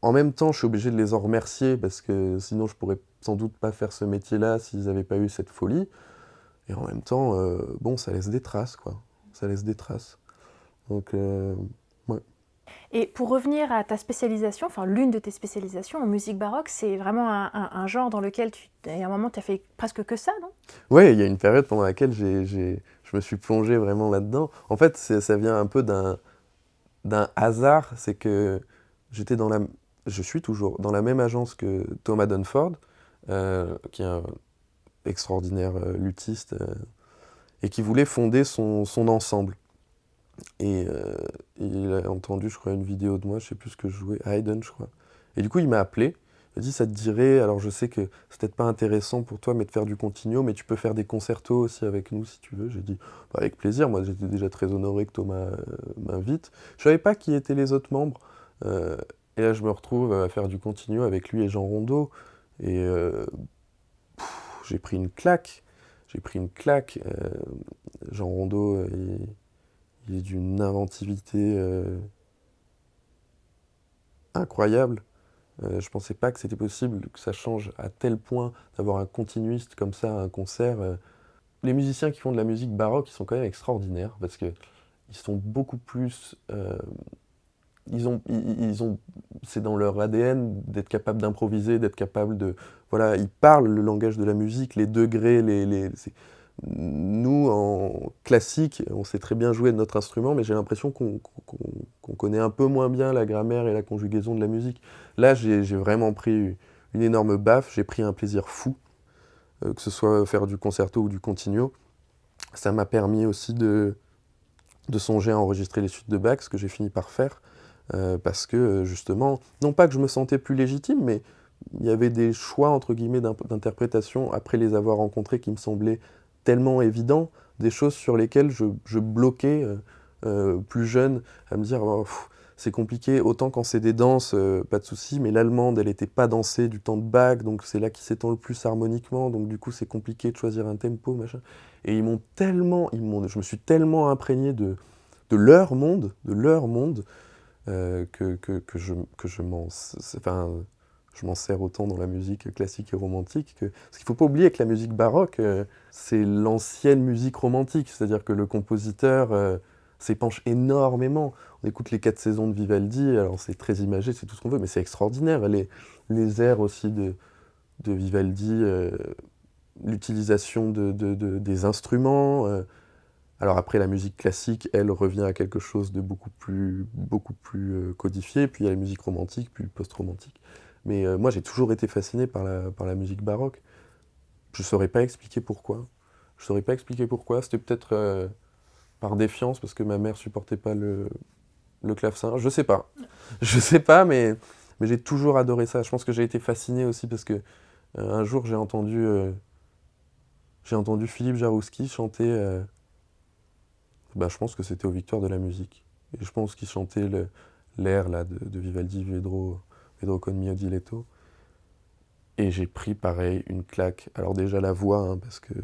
en même temps, je suis obligé de les en remercier parce que sinon je pourrais sans doute pas faire ce métier-là s'ils n'avaient pas eu cette folie. Et en même temps, bon, ça laisse des traces, quoi. Ça laisse des traces. Donc, ouais. Et pour revenir à ta spécialisation, enfin l'une de tes spécialisations en musique baroque, c'est vraiment un genre dans lequel à un moment tu as fait presque que ça, non? Ouais, il y a une période pendant laquelle je me suis plongé vraiment là-dedans. En fait, ça vient un peu d'un hasard, c'est que j'étais je suis toujours dans la même agence que Thomas Dunford, qui est un extraordinaire luthiste, et qui voulait fonder son ensemble. Et il a entendu, je crois, une vidéo de moi, je sais plus ce que je jouais, Haydn, je crois. Et du coup, il m'a appelé. Il m'a dit, ça te dirait, alors je sais que c'est peut-être pas intéressant pour toi, mais de faire du continuo, mais tu peux faire des concertos aussi avec nous si tu veux. J'ai dit, bah, avec plaisir. Moi, j'étais déjà très honoré que Thomas m'invite. Je savais pas qui étaient les autres membres. Euh, et là, je me retrouve à faire du continuo avec lui et Jean Rondeau. Et j'ai pris une claque. J'ai pris une claque. Jean Rondeau, il est d'une inventivité incroyable. Je pensais pas que c'était possible que ça change à tel point d'avoir un continuiste comme ça à un concert. Les musiciens qui font de la musique baroque, ils sont quand même extraordinaires parce que ils sont beaucoup plus. Ils ont, c'est dans leur ADN d'être capable d'improviser, d'être capable de. Voilà, ils parlent le langage de la musique, les degrés, nous, en classique, on sait très bien jouer de notre instrument, mais j'ai l'impression qu'on connaît un peu moins bien la grammaire et la conjugaison de la musique. Là, j'ai vraiment pris une énorme baffe, j'ai pris un plaisir fou, que ce soit faire du concerto ou du continuo. Ça m'a permis aussi de songer à enregistrer les suites de Bach, ce que j'ai fini par faire, parce que justement, non pas que je me sentais plus légitime, mais il y avait des choix, entre guillemets, d'interprétation, après les avoir rencontrés, qui me semblaient tellement évidents, des choses sur lesquelles je bloquais plus jeune, à me dire, oh, c'est compliqué, autant quand c'est des danses, pas de souci, mais l'allemande, elle n'était pas dansée du temps de Bach, donc c'est là qui s'étend le plus harmoniquement, donc du coup c'est compliqué de choisir un tempo, machin. Et je me suis tellement imprégné de leur monde, je m'en sers autant dans la musique classique et romantique. Parce qu'il ne faut pas oublier que la musique baroque, c'est l'ancienne musique romantique, c'est-à-dire que le compositeur s'épanche énormément. On écoute les 4 saisons de Vivaldi, alors c'est très imagé, c'est tout ce qu'on veut, mais c'est extraordinaire. Les airs aussi de Vivaldi, l'utilisation des instruments. Alors après, la musique classique, elle, revient à quelque chose de beaucoup plus codifié, puis il y a la musique romantique, puis post-romantique. Mais moi, j'ai toujours été fasciné par la musique baroque. Je ne saurais pas expliquer pourquoi. Je saurais pas expliquer pourquoi. C'était peut-être par défiance, parce que ma mère supportait pas le clavecin. Je sais pas. Je sais pas, mais j'ai toujours adoré ça. Je pense que j'ai été fasciné aussi parce que un jour, j'ai entendu Philippe Jarouski chanter... je pense que c'était aux Victoires de la musique. Et je pense qu'il chantait l'air là, de Vivaldi, Vedro con mio diletto. Et j'ai pris pareil une claque. Alors déjà la voix, hein, parce que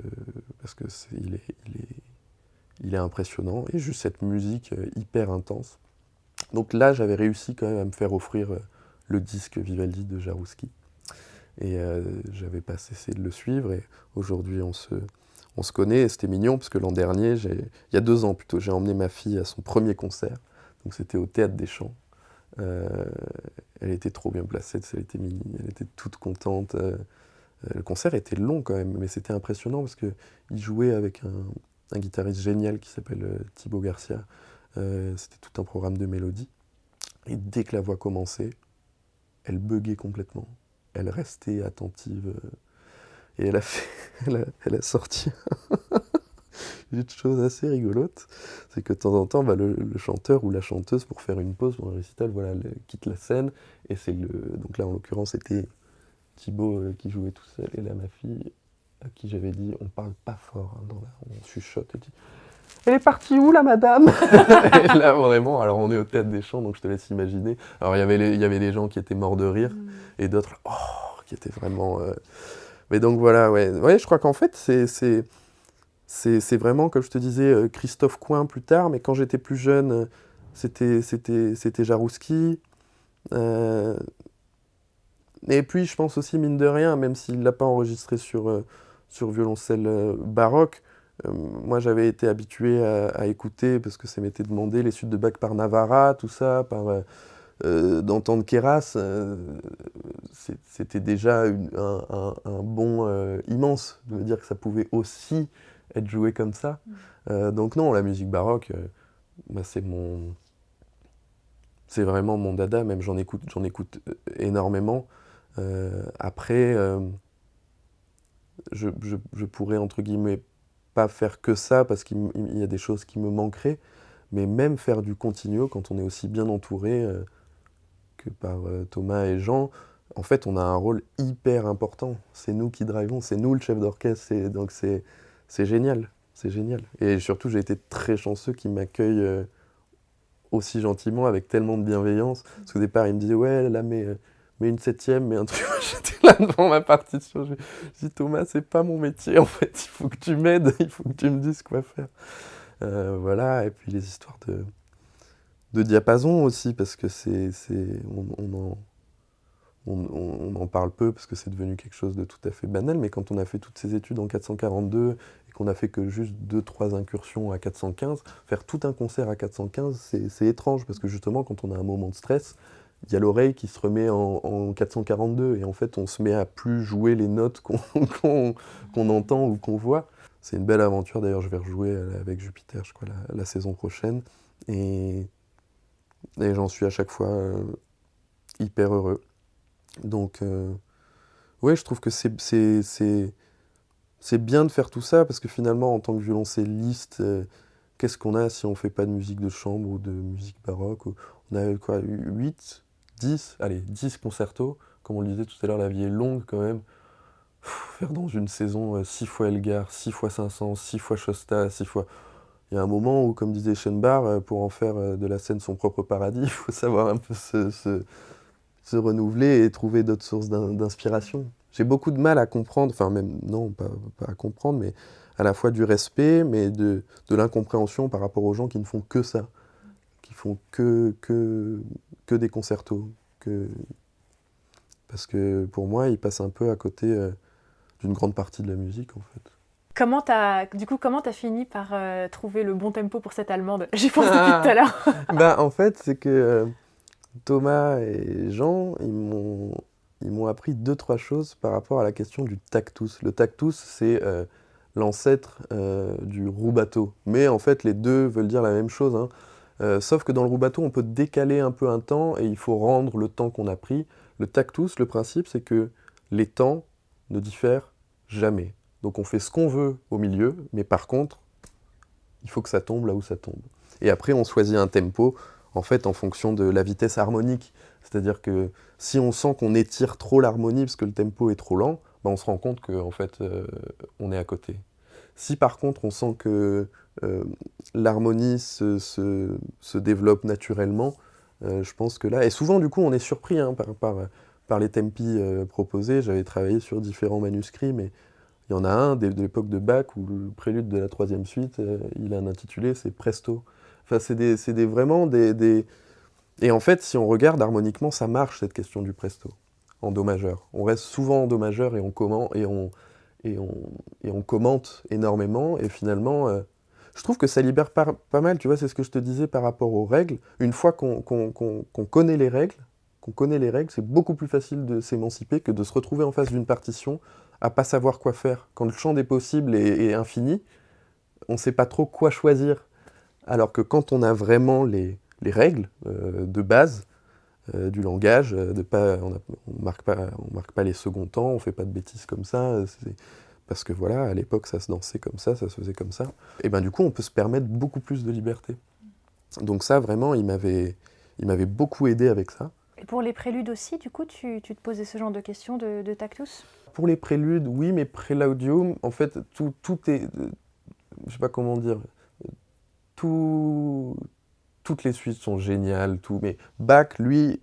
il est impressionnant. Et juste cette musique hyper intense. Donc là, j'avais réussi quand même à me faire offrir le disque Vivaldi de Jarouski. Et j'avais pas cessé de le suivre. Et aujourd'hui, on se connaît. Et c'était mignon, parce que l'an dernier, il y a 2 ans plutôt, j'ai emmené ma fille à son premier concert. Donc c'était au Théâtre des Champs. Elle était trop bien placée, elle était mini, elle était toute contente. Le concert était long quand même, mais c'était impressionnant parce qu'il jouait avec un guitariste génial qui s'appelle Thibaut Garcia. C'était tout un programme de mélodie. Et dès que la voix commençait, elle buguait complètement. Elle restait attentive. Et elle a sorti une chose assez rigolote, c'est que de temps en temps, le chanteur ou la chanteuse, pour faire une pause pour un récital, voilà, quitte la scène, et donc là, en l'occurrence, c'était Thibaut qui jouait tout seul, et là, ma fille, à qui j'avais dit, on parle pas fort, hein, on chuchote, et dit, elle est partie où, la madame? Et là, vraiment, alors on est au Théâtre des Champs, donc je te laisse imaginer. Alors, il y avait des gens qui étaient morts de rire, et d'autres, qui étaient vraiment... Mais donc voilà, ouais, je crois qu'en fait, c'est vraiment, comme je te disais, Christophe Coin plus tard, mais quand j'étais plus jeune, c'était Jarouski. Et puis, je pense aussi, mine de rien, même s'il ne l'a pas enregistré sur violoncelle baroque, moi j'avais été habitué à écouter, parce que ça m'était demandé, les suites de Bach par Navarra, tout ça, d'entendre Keras, c'était déjà un bond immense de me dire que ça pouvait aussi être joué comme ça. Donc non, la musique baroque, c'est vraiment mon dada, même j'en écoute énormément. Après, je pourrais, entre guillemets, pas faire que ça, parce qu'il y a des choses qui me manqueraient, mais même faire du continuo, quand on est aussi bien entouré que par Thomas et Jean, en fait, on a un rôle hyper important. C'est nous qui drivons, c'est nous le chef d'orchestre, donc c'est génial, c'est génial. Et surtout, j'ai été très chanceux qu'ils m'accueillent aussi gentiment, avec tellement de bienveillance. Parce qu'au départ, ils me disaient, ouais, là, mais une 7e, mais un truc. J'étais là devant ma partition. Je dis, Thomas, c'est pas mon métier, en fait. Il faut que tu m'aides, il faut que tu me dises quoi faire. Voilà, et puis les histoires de diapason aussi, parce que on en parle peu, parce que c'est devenu quelque chose de tout à fait banal, mais quand on a fait toutes ces études en 442 et qu'on a fait que juste 2-3 incursions à 415, faire tout un concert à 415, c'est étrange, parce que justement, quand on a un moment de stress, il y a l'oreille qui se remet en 442, et en fait, on se met à plus jouer les notes qu'on entend ou qu'on voit. C'est une belle aventure, d'ailleurs, je vais rejouer avec Jupiter, je crois, la saison prochaine, et j'en suis à chaque fois hyper heureux. Donc, ouais, je trouve que c'est bien de faire tout ça, parce que finalement, en tant que violoncelliste, qu'est-ce qu'on a si on fait pas de musique de chambre ou de musique baroque? On a quoi, 8, 10, allez, 10 concertos. comme on le disait tout à l'heure, la vie est longue quand même. Faire dans une saison 6 fois Elgar, 6 fois 500, 6 fois Shosta, 6 fois... Il y a un moment où, comme disait Schoenbach, pour en faire de la scène son propre paradis, il faut savoir un peu se renouveler et trouver d'autres sources d'inspiration. J'ai beaucoup de mal à comprendre, enfin même, non, pas à comprendre, mais à la fois du respect, mais de l'incompréhension par rapport aux gens qui ne font que ça, qui font que des concertos. Parce que pour moi, ils passent un peu à côté d'une grande partie de la musique, en fait. Comment t'as fini par trouver le bon tempo pour cette allemande? J'y pense depuis tout à l'heure. En fait, c'est que Thomas et Jean, ils m'ont appris 2-3 choses par rapport à la question du tactus. Le tactus, c'est l'ancêtre du rubato. Mais en fait, les deux veulent dire la même chose, hein. Sauf que dans le rubato, on peut décaler un peu un temps et il faut rendre le temps qu'on a pris. Le tactus, le principe, c'est que les temps ne diffèrent jamais. Donc on fait ce qu'on veut au milieu, mais par contre, il faut que ça tombe là où ça tombe. Et après, on choisit un tempo, en fait, en fonction de la vitesse harmonique. C'est-à-dire que si on sent qu'on étire trop l'harmonie parce que le tempo est trop lent, on se rend compte qu'en fait, on est à côté. Si par contre, on sent que l'harmonie se développe naturellement, je pense que là... Et souvent, du coup, on est surpris hein, par les tempi proposés. J'avais travaillé sur différents manuscrits, mais il y en a un de l'époque de Bach où le prélude de la troisième suite, il a un intitulé, c'est Presto. Enfin, vraiment des... Et en fait, si on regarde harmoniquement, ça marche cette question du presto, en do majeur. On reste souvent en do majeur et on commente énormément. Et finalement, je trouve que ça libère pas mal, tu vois, c'est ce que je te disais par rapport aux règles. Une fois qu'on connaît les règles, c'est beaucoup plus facile de s'émanciper que de se retrouver en face d'une partition à pas savoir quoi faire. Quand le champ des possibles est infini, on ne sait pas trop quoi choisir. Alors que quand on a vraiment les règles de base du langage, on marque pas les seconds temps, on fait pas de bêtises comme ça, parce que voilà, à l'époque ça se dansait comme ça se faisait comme ça. Et ben du coup on peut se permettre beaucoup plus de liberté. Donc ça vraiment il m'avait beaucoup aidé avec ça. Et pour les préludes aussi, du coup, tu te posais ce genre de questions de tactus? Pour les préludes, oui, mais préludium, en fait, tout est... Je sais pas comment dire... Toutes les suites sont géniales, mais Bach, lui,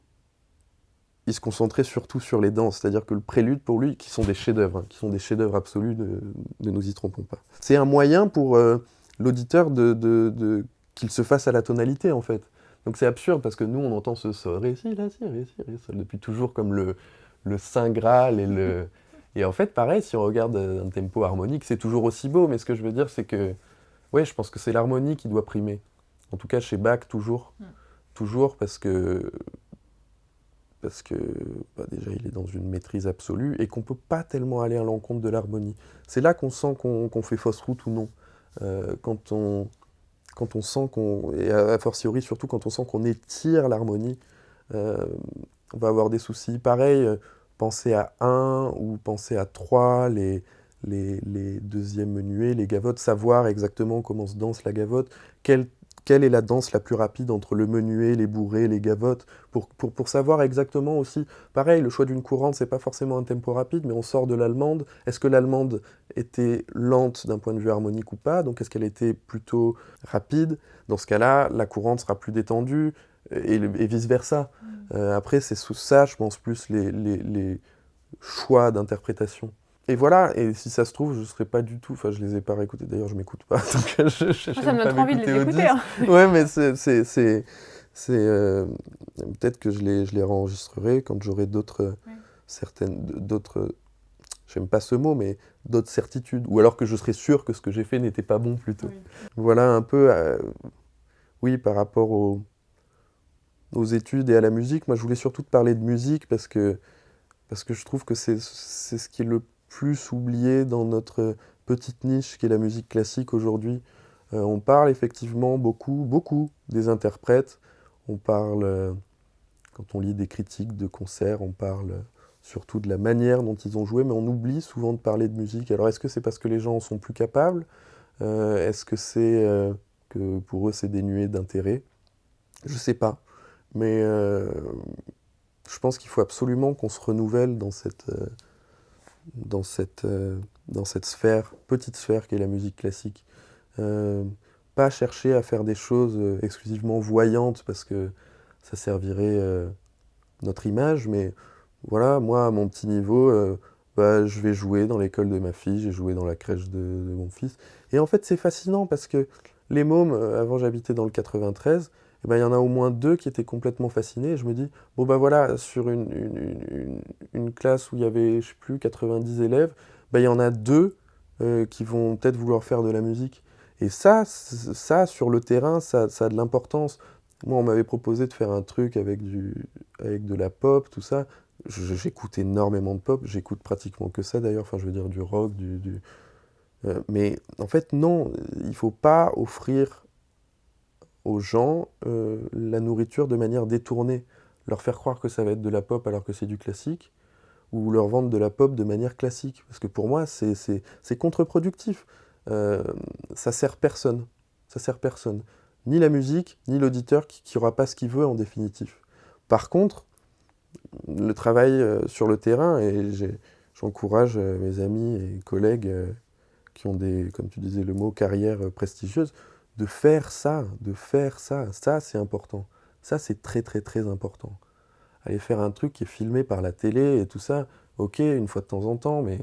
il se concentrait surtout sur les danses, c'est-à-dire que le prélude, pour lui, qui sont des chefs-d'œuvre, hein, qui sont des chefs-d'œuvre absolus, ne nous y trompons pas. C'est un moyen pour l'auditeur qu'il se fasse à la tonalité, en fait. Donc c'est absurde, parce que nous, on entend ce ré, si, la, si, ré, sol, depuis toujours comme le Saint Graal et le... Et en fait, pareil, si on regarde un tempo harmonique, c'est toujours aussi beau, mais ce que je veux dire, c'est que, ouais, je pense que c'est l'harmonie qui doit primer. En tout cas, chez Bach, toujours. Toujours, parce que déjà, il est dans une maîtrise absolue et qu'on ne peut pas tellement aller à l'encontre de l'harmonie. C'est là qu'on sent qu'on fait fausse route ou non. Quand on sent et a fortiori surtout quand on sent qu'on étire l'harmonie, on va avoir des soucis. Pareil, penser à 1 ou penser à 3, les deuxièmes menuets, les gavottes, savoir exactement comment se danse la gavotte, quelle est la danse la plus rapide entre le menuet, les bourrées, les gavottes, pour savoir exactement aussi. Pareil, le choix d'une courante, c'est pas forcément un tempo rapide, mais on sort de l'allemande. Est-ce que l'allemande était lente d'un point de vue harmonique ou pas? Donc est-ce qu'elle était plutôt rapide? Dans ce cas-là, la courante sera plus détendue, et vice-versa. Après, c'est sous ça, je pense, plus les choix d'interprétation. Et voilà, et si ça se trouve, je ne serais pas du tout... Enfin, je les ai pas réécoutés, d'ailleurs, je m'écoute pas. Donc Ça me donne trop envie de les écouter. Hein. Ouais, mais peut-être que je les réenregistrerai quand j'aurai d'autres... J'aime pas ce mot, mais d'autres certitudes. Ou alors que je serai sûr que ce que j'ai fait n'était pas bon, plutôt. Oui. Voilà un peu... oui, par rapport aux études et à la musique. Moi, je voulais surtout te parler de musique parce que je trouve que c'est ce qui est le plus oublié dans notre petite niche qui est la musique classique aujourd'hui. On parle effectivement beaucoup des interprètes. On parle, quand on lit des critiques de concerts, on parle surtout de la manière dont ils ont joué, mais on oublie souvent de parler de musique. Alors est-ce que c'est parce que les gens en sont plus capables? Est-ce que c'est que pour eux c'est dénué d'intérêt? Je sais pas. Mais Je pense qu'il faut absolument qu'on se renouvelle dans cette, dans cette sphère, petite sphère qu'est la musique classique. Euh, Pas chercher à faire des choses exclusivement voyantes parce que ça servirait notre image, mais voilà, moi, à mon petit niveau, bah, je vais jouer dans l'école de ma fille, j'ai joué dans la crèche de mon fils. Et en fait, c'est fascinant parce que les mômes, avant j'habitais dans le 93, eh ben, il y en a au moins deux qui étaient complètement fascinés. Et je me dis, bon bah voilà, sur une classe où il y avait, je sais plus, 90 élèves, bah, il y en a deux qui vont peut-être vouloir faire de la musique. Et ça sur le terrain, ça a de l'importance. Moi, on m'avait proposé de faire un truc avec de la pop, tout ça. J'écoute énormément de pop, j'écoute pratiquement que ça d'ailleurs, enfin je veux dire du rock, mais en fait non, il faut pas offrir aux gens la nourriture de manière détournée, leur faire croire que ça va être de la pop alors que c'est du classique, ou leur vendre de la pop de manière classique, parce que pour moi c'est contre-productif. Euh, Ça sert personne, ça sert personne, ni la musique, ni l'auditeur qui aura pas ce qu'il veut en définitive. Par contre, le travail sur le terrain, et j'encourage mes amis et collègues qui ont des, comme tu disais le mot, carrière prestigieuse, de faire ça. Ça, c'est important. Ça, c'est très, très, très important. Aller faire un truc qui est filmé par la télé et tout ça, ok, une fois de temps en temps, mais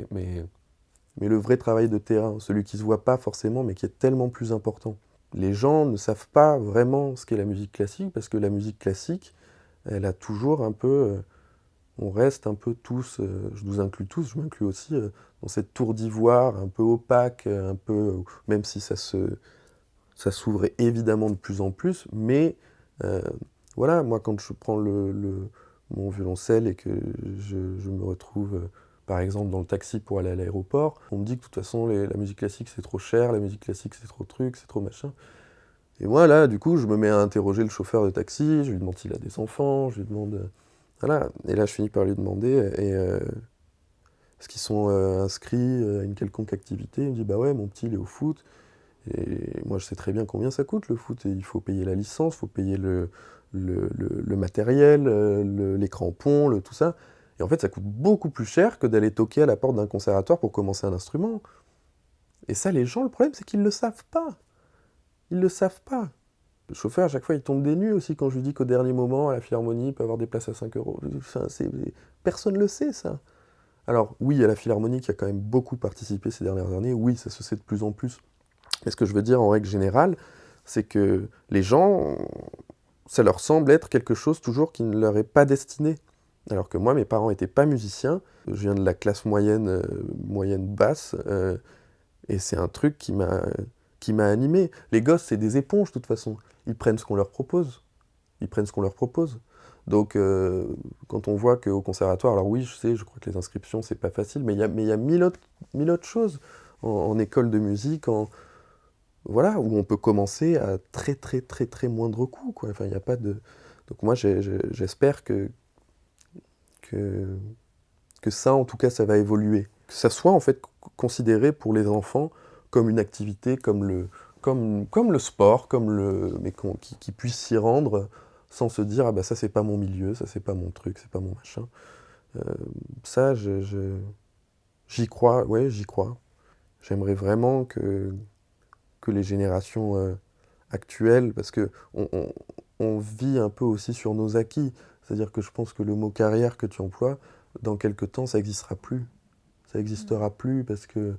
le vrai travail de terrain, celui qui se voit pas forcément, mais qui est tellement plus important. Les gens ne savent pas vraiment ce qu'est la musique classique, parce que la musique classique, elle a toujours un peu on reste un peu tous, je nous inclus tous, je m'inclus aussi, dans cette tour d'ivoire un peu opaque, un peu, même si ça s'ouvre évidemment de plus en plus, mais euh, voilà, moi quand je prends mon violoncelle et que je me retrouve, par exemple, dans le taxi pour aller à l'aéroport, on me dit que de toute façon la musique classique c'est trop cher, la musique classique c'est trop truc, c'est trop machin. Et moi là, du coup, je me mets à interroger le chauffeur de taxi, je lui demande s'il a des enfants, je lui demande... voilà, et là je finis par lui demander, est-ce qu'ils sont inscrits à une quelconque activité? Il me dit, bah ouais, mon petit il est au foot. Et moi je sais très bien combien ça coûte le foot, et il faut payer la licence, il faut payer le matériel, les crampons, tout ça. Et en fait ça coûte beaucoup plus cher que d'aller toquer à la porte d'un conservatoire pour commencer un instrument. Et ça les gens, le problème c'est qu'ils ne le savent pas. Ils ne le savent pas. Le chauffeur, à chaque fois, il tombe des nues aussi quand je lui dis qu'au dernier moment, à la Philharmonie, il peut avoir des places à 5 euros. Enfin, personne ne le sait, ça. Alors, oui, il y a la Philharmonie qui a quand même beaucoup participé ces dernières années. Oui, ça se sait de plus en plus. Mais ce que je veux dire en règle générale, c'est que les gens, ça leur semble être quelque chose toujours qui ne leur est pas destiné. Alors que moi, mes parents n'étaient pas musiciens. Je viens de la classe moyenne, moyenne basse. Et c'est un truc qui m'a animé. Les gosses, c'est des éponges, de toute façon. Ils prennent ce qu'on leur propose. Ils prennent ce qu'on leur propose. Donc, quand on voit qu'au conservatoire, alors oui, je sais, je crois que les inscriptions, c'est pas facile, mais il y a mille autres choses en école de musique, voilà, où on peut commencer à très, très, très, très moindre coût, quoi. Enfin, il n'y a pas de... Donc moi, j'espère que, que ça, en tout cas, ça va évoluer. Que ça soit, en fait, considéré pour les enfants comme une activité, comme le sport, mais qui puisse s'y rendre sans se dire, ah bah ça c'est pas mon milieu, ça c'est pas mon truc, c'est pas mon machin. Euh, Ça, j'y crois, ouais, j'y crois. J'aimerais vraiment que les générations actuelles, parce que on vit un peu aussi sur nos acquis, c'est-à-dire que je pense que le mot carrière que tu emploies, dans quelques temps, ça n'existera plus. Ça n'existera plus parce que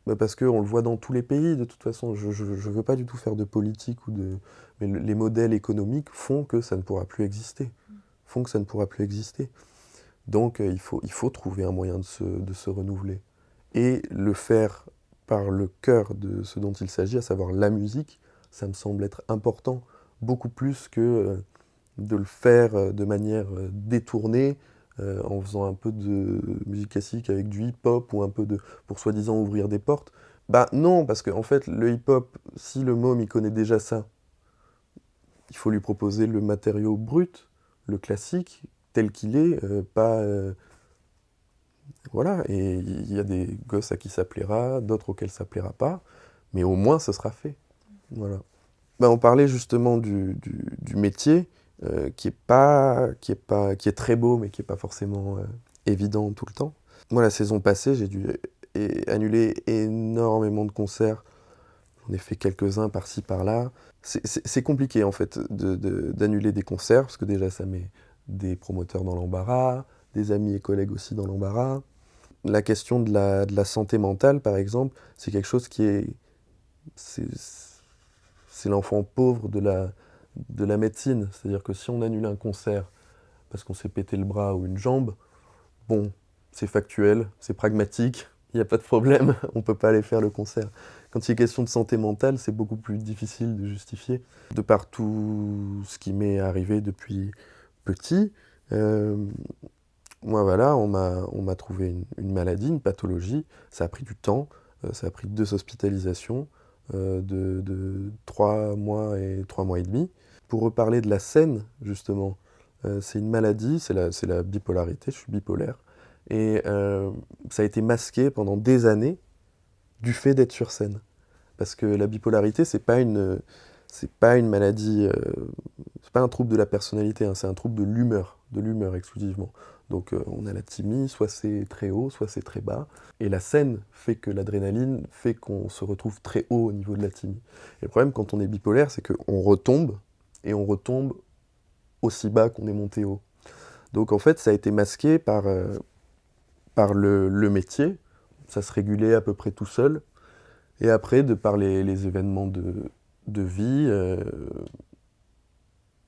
on le voit dans tous les pays, de toute façon. Je ne veux pas du tout faire de politique mais les modèles économiques font que ça ne pourra plus exister. Font que ça ne pourra plus exister. Donc il faut trouver un moyen de se renouveler. Et le faire par le cœur de ce dont il s'agit, à savoir la musique, ça me semble être important, beaucoup plus que de le faire de manière détournée, en faisant un peu de musique classique avec du hip-hop ou un peu pour soi-disant ouvrir des portes. Bah non, parce qu'en fait, le hip-hop, si le môme il connaît déjà ça, il faut lui proposer le matériau brut, le classique, tel qu'il est, pas... voilà, et il y a des gosses à qui ça plaira, d'autres auxquels ça plaira pas, mais au moins ce sera fait. Voilà. Bah, on parlait justement du métier, qui est très beau, mais qui est pas forcément évident tout le temps. Moi, la saison passée, j'ai dû annuler énormément de concerts. J'en ai fait quelques-uns par-ci, par-là. C'est compliqué, en fait, d'annuler des concerts, parce que déjà, ça met des promoteurs dans l'embarras, des amis et collègues aussi dans l'embarras. La question de la santé mentale, par exemple, c'est quelque chose qui est... C'est c'est l'enfant pauvre de la médecine. C'est-à-dire que si on annule un concert parce qu'on s'est pété le bras ou une jambe, bon, c'est factuel, c'est pragmatique, il n'y a pas de problème, on ne peut pas aller faire le concert. Quand il est question de santé mentale, c'est beaucoup plus difficile de justifier. De par tout ce qui m'est arrivé depuis petit, euh, moi voilà, on m'a trouvé une maladie, une pathologie, ça a pris du temps, ça a pris 2 hospitalisations de 3 mois et 3 mois et demi. Pour reparler de la scène, justement, c'est une maladie, c'est la bipolarité, je suis bipolaire. Et ça a été masqué pendant des années du fait d'être sur scène. Parce que la bipolarité, c'est pas une maladie, c'est pas un trouble de la personnalité, hein, c'est un trouble de l'humeur exclusivement. Donc on a la thymie, soit c'est très haut, soit c'est très bas. Et la scène fait que l'adrénaline fait qu'on se retrouve très haut au niveau de la thymie. Et le problème quand on est bipolaire, c'est qu'on retombe, et on retombe aussi bas qu'on est monté haut. Donc en fait, ça a été masqué par le métier, ça se régulait à peu près tout seul. Et après, de par les événements de vie,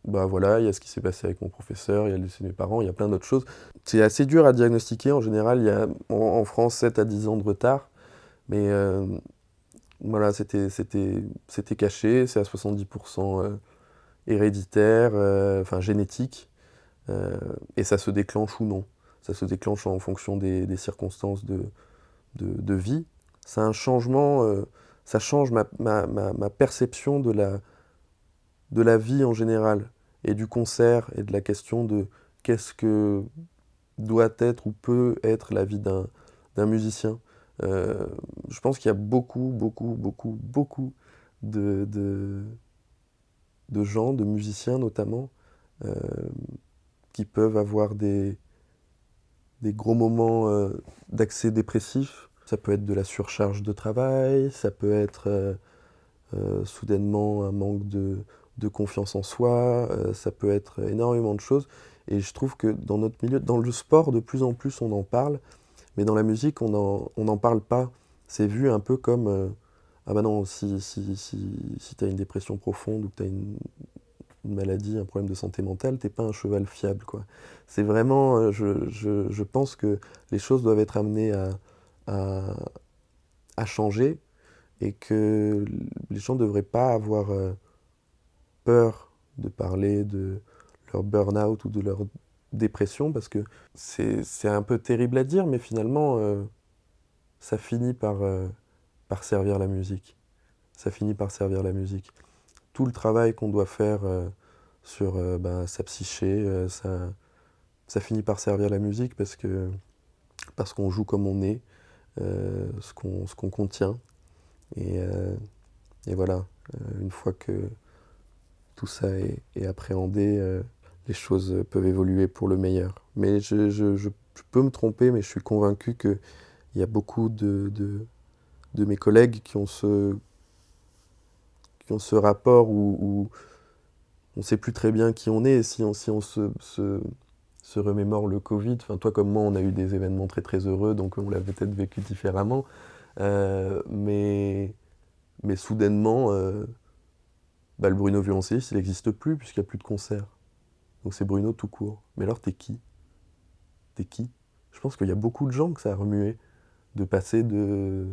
bah voilà, il y a ce qui s'est passé avec mon professeur, il y a le décès de mes parents, il y a plein d'autres choses. C'est assez dur à diagnostiquer, en général, il y a en France 7 à 10 ans de retard, mais voilà, c'était caché, c'est à 70% héréditaire, enfin génétique, et ça se déclenche ou non. Ça se déclenche en fonction des circonstances de vie. C'est un changement, ça change ma perception de la vie en général, et du concert, et de la question de qu'est-ce que doit être ou peut être la vie d'un musicien. Euh, je pense qu'il y a beaucoup de gens, de musiciens notamment, euh, qui peuvent avoir des gros moments d'accès dépressif. Ça peut être de la surcharge de travail, ça peut être soudainement un manque de confiance en soi, ça peut être énormément de choses. Et je trouve que dans notre milieu, dans le sport, de plus en plus on en parle, mais dans la musique, on n'en parle pas. C'est vu un peu comme ah bah non, si tu as une dépression profonde ou que tu as une maladie, un problème de santé mentale, t'es pas un cheval fiable, quoi. C'est vraiment, je pense que les choses doivent être amenées à, à changer, et que les gens ne devraient pas avoir peur de parler de leur burn-out ou de leur dépression, parce que c'est un peu terrible à dire, mais finalement, ça finit par servir la musique. Ça finit par servir la musique. Tout le travail qu'on doit faire sur bah, sa psyché, ça finit par servir la musique, parce qu'on joue comme on est, ce qu'on contient. Et, euh, et voilà, une fois que tout ça est appréhendé, les choses peuvent évoluer pour le meilleur. Mais je peux me tromper, mais je suis convaincu qu'il y a beaucoup de mes collègues qui ont ce rapport où on ne sait plus très bien qui on est. Et si on se remémore le Covid, enfin toi comme moi, on a eu des événements très très heureux, donc on l'a peut-être vécu différemment. Mais soudainement, bah, le Bruno violoncelliste, il n'existe plus puisqu'il n'y a plus de concert. Donc c'est Bruno tout court. Mais alors t'es qui? T'es qui? Je pense qu'il y a beaucoup de gens que ça a remué de passer de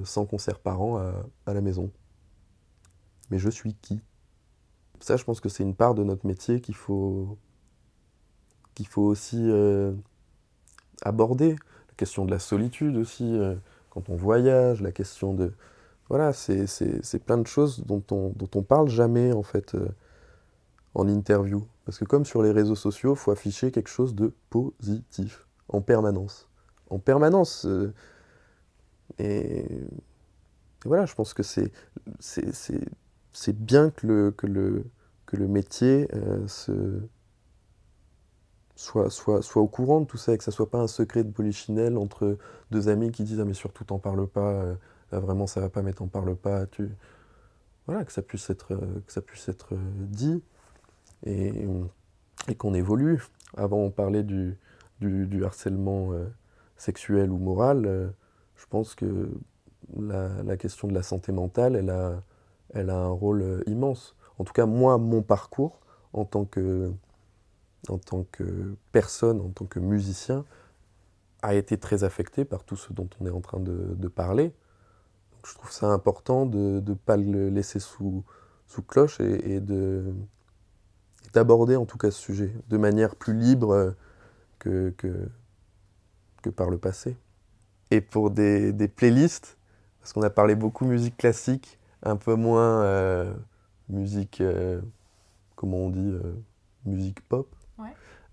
100 concerts par an à la maison. Mais je suis qui? Ça, je pense que c'est une part de notre métier qu'il faut aussi aborder. La question de la solitude aussi, quand on voyage, la question de... Voilà, c'est plein de choses dont on parle jamais, en fait, en interview. Parce que comme sur les réseaux sociaux, il faut afficher quelque chose de positif, en permanence. En permanence. Et voilà, je pense que c'est bien que que le métier soit au courant de tout ça et que ça soit pas un secret de polichinelle entre deux amis qui disent ah mais surtout t'en parles pas, là vraiment ça va pas mais t'en parles pas, voilà, que ça puisse être dit et, et qu'on évolue. Avant on parlait du harcèlement sexuel ou moral, je pense que la question de la santé mentale elle a un rôle immense. En tout cas moi mon parcours en tant que personne, en tant que musicien, a été très affecté par tout ce dont on est en train de parler. Donc, je trouve ça important de ne pas le laisser sous cloche et d'aborder en tout cas ce sujet de manière plus libre que par le passé. Et pour des playlists, parce qu'on a parlé beaucoup musique classique, un peu moins musique, comment on dit, musique pop.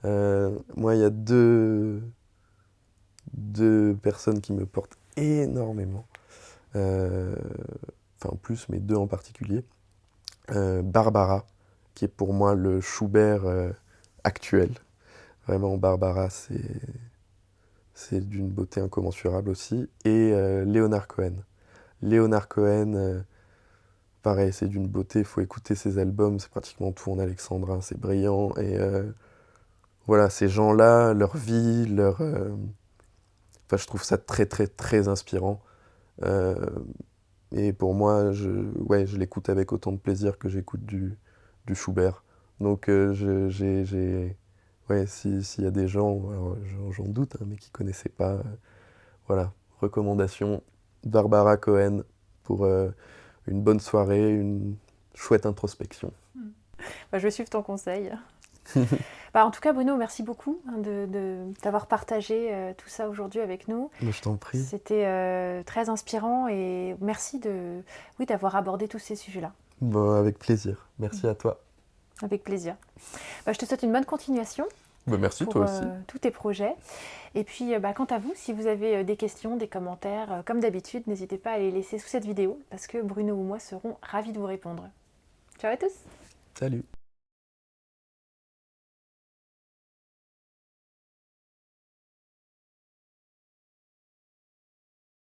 Moi, il y a deux personnes qui me portent énormément. Enfin, plus, mais deux en particulier. Barbara, qui est pour moi le Schubert actuel. Vraiment, Barbara, c'est d'une beauté incommensurable aussi. Et Leonard Cohen. Leonard Cohen, pareil, c'est d'une beauté, il faut écouter ses albums, c'est pratiquement tout en alexandrin, c'est brillant. Et voilà, ces gens-là, leur vie, enfin, je trouve ça très, très, très inspirant. Et pour moi, je l'écoute avec autant de plaisir que j'écoute du Schubert. Donc, ouais, s'il y a des gens, alors, j'en doute, hein, mais qui ne connaissaient pas, voilà, recommandation Barbara Cohen pour une bonne soirée, une chouette introspection. Je vais suivre ton conseil. En tout cas, Bruno, merci beaucoup d'avoir partagé tout ça aujourd'hui avec nous. Mais je t'en prie. C'était très inspirant et merci d'avoir abordé tous ces sujets-là. Bon, avec plaisir. Merci à toi. Avec plaisir. Je te souhaite une bonne continuation. Merci, pour toi aussi. Tous tes projets. Et puis, quant à vous, si vous avez des questions, des commentaires, comme d'habitude, n'hésitez pas à les laisser sous cette vidéo parce que Bruno ou moi serons ravis de vous répondre. Ciao à tous. Salut.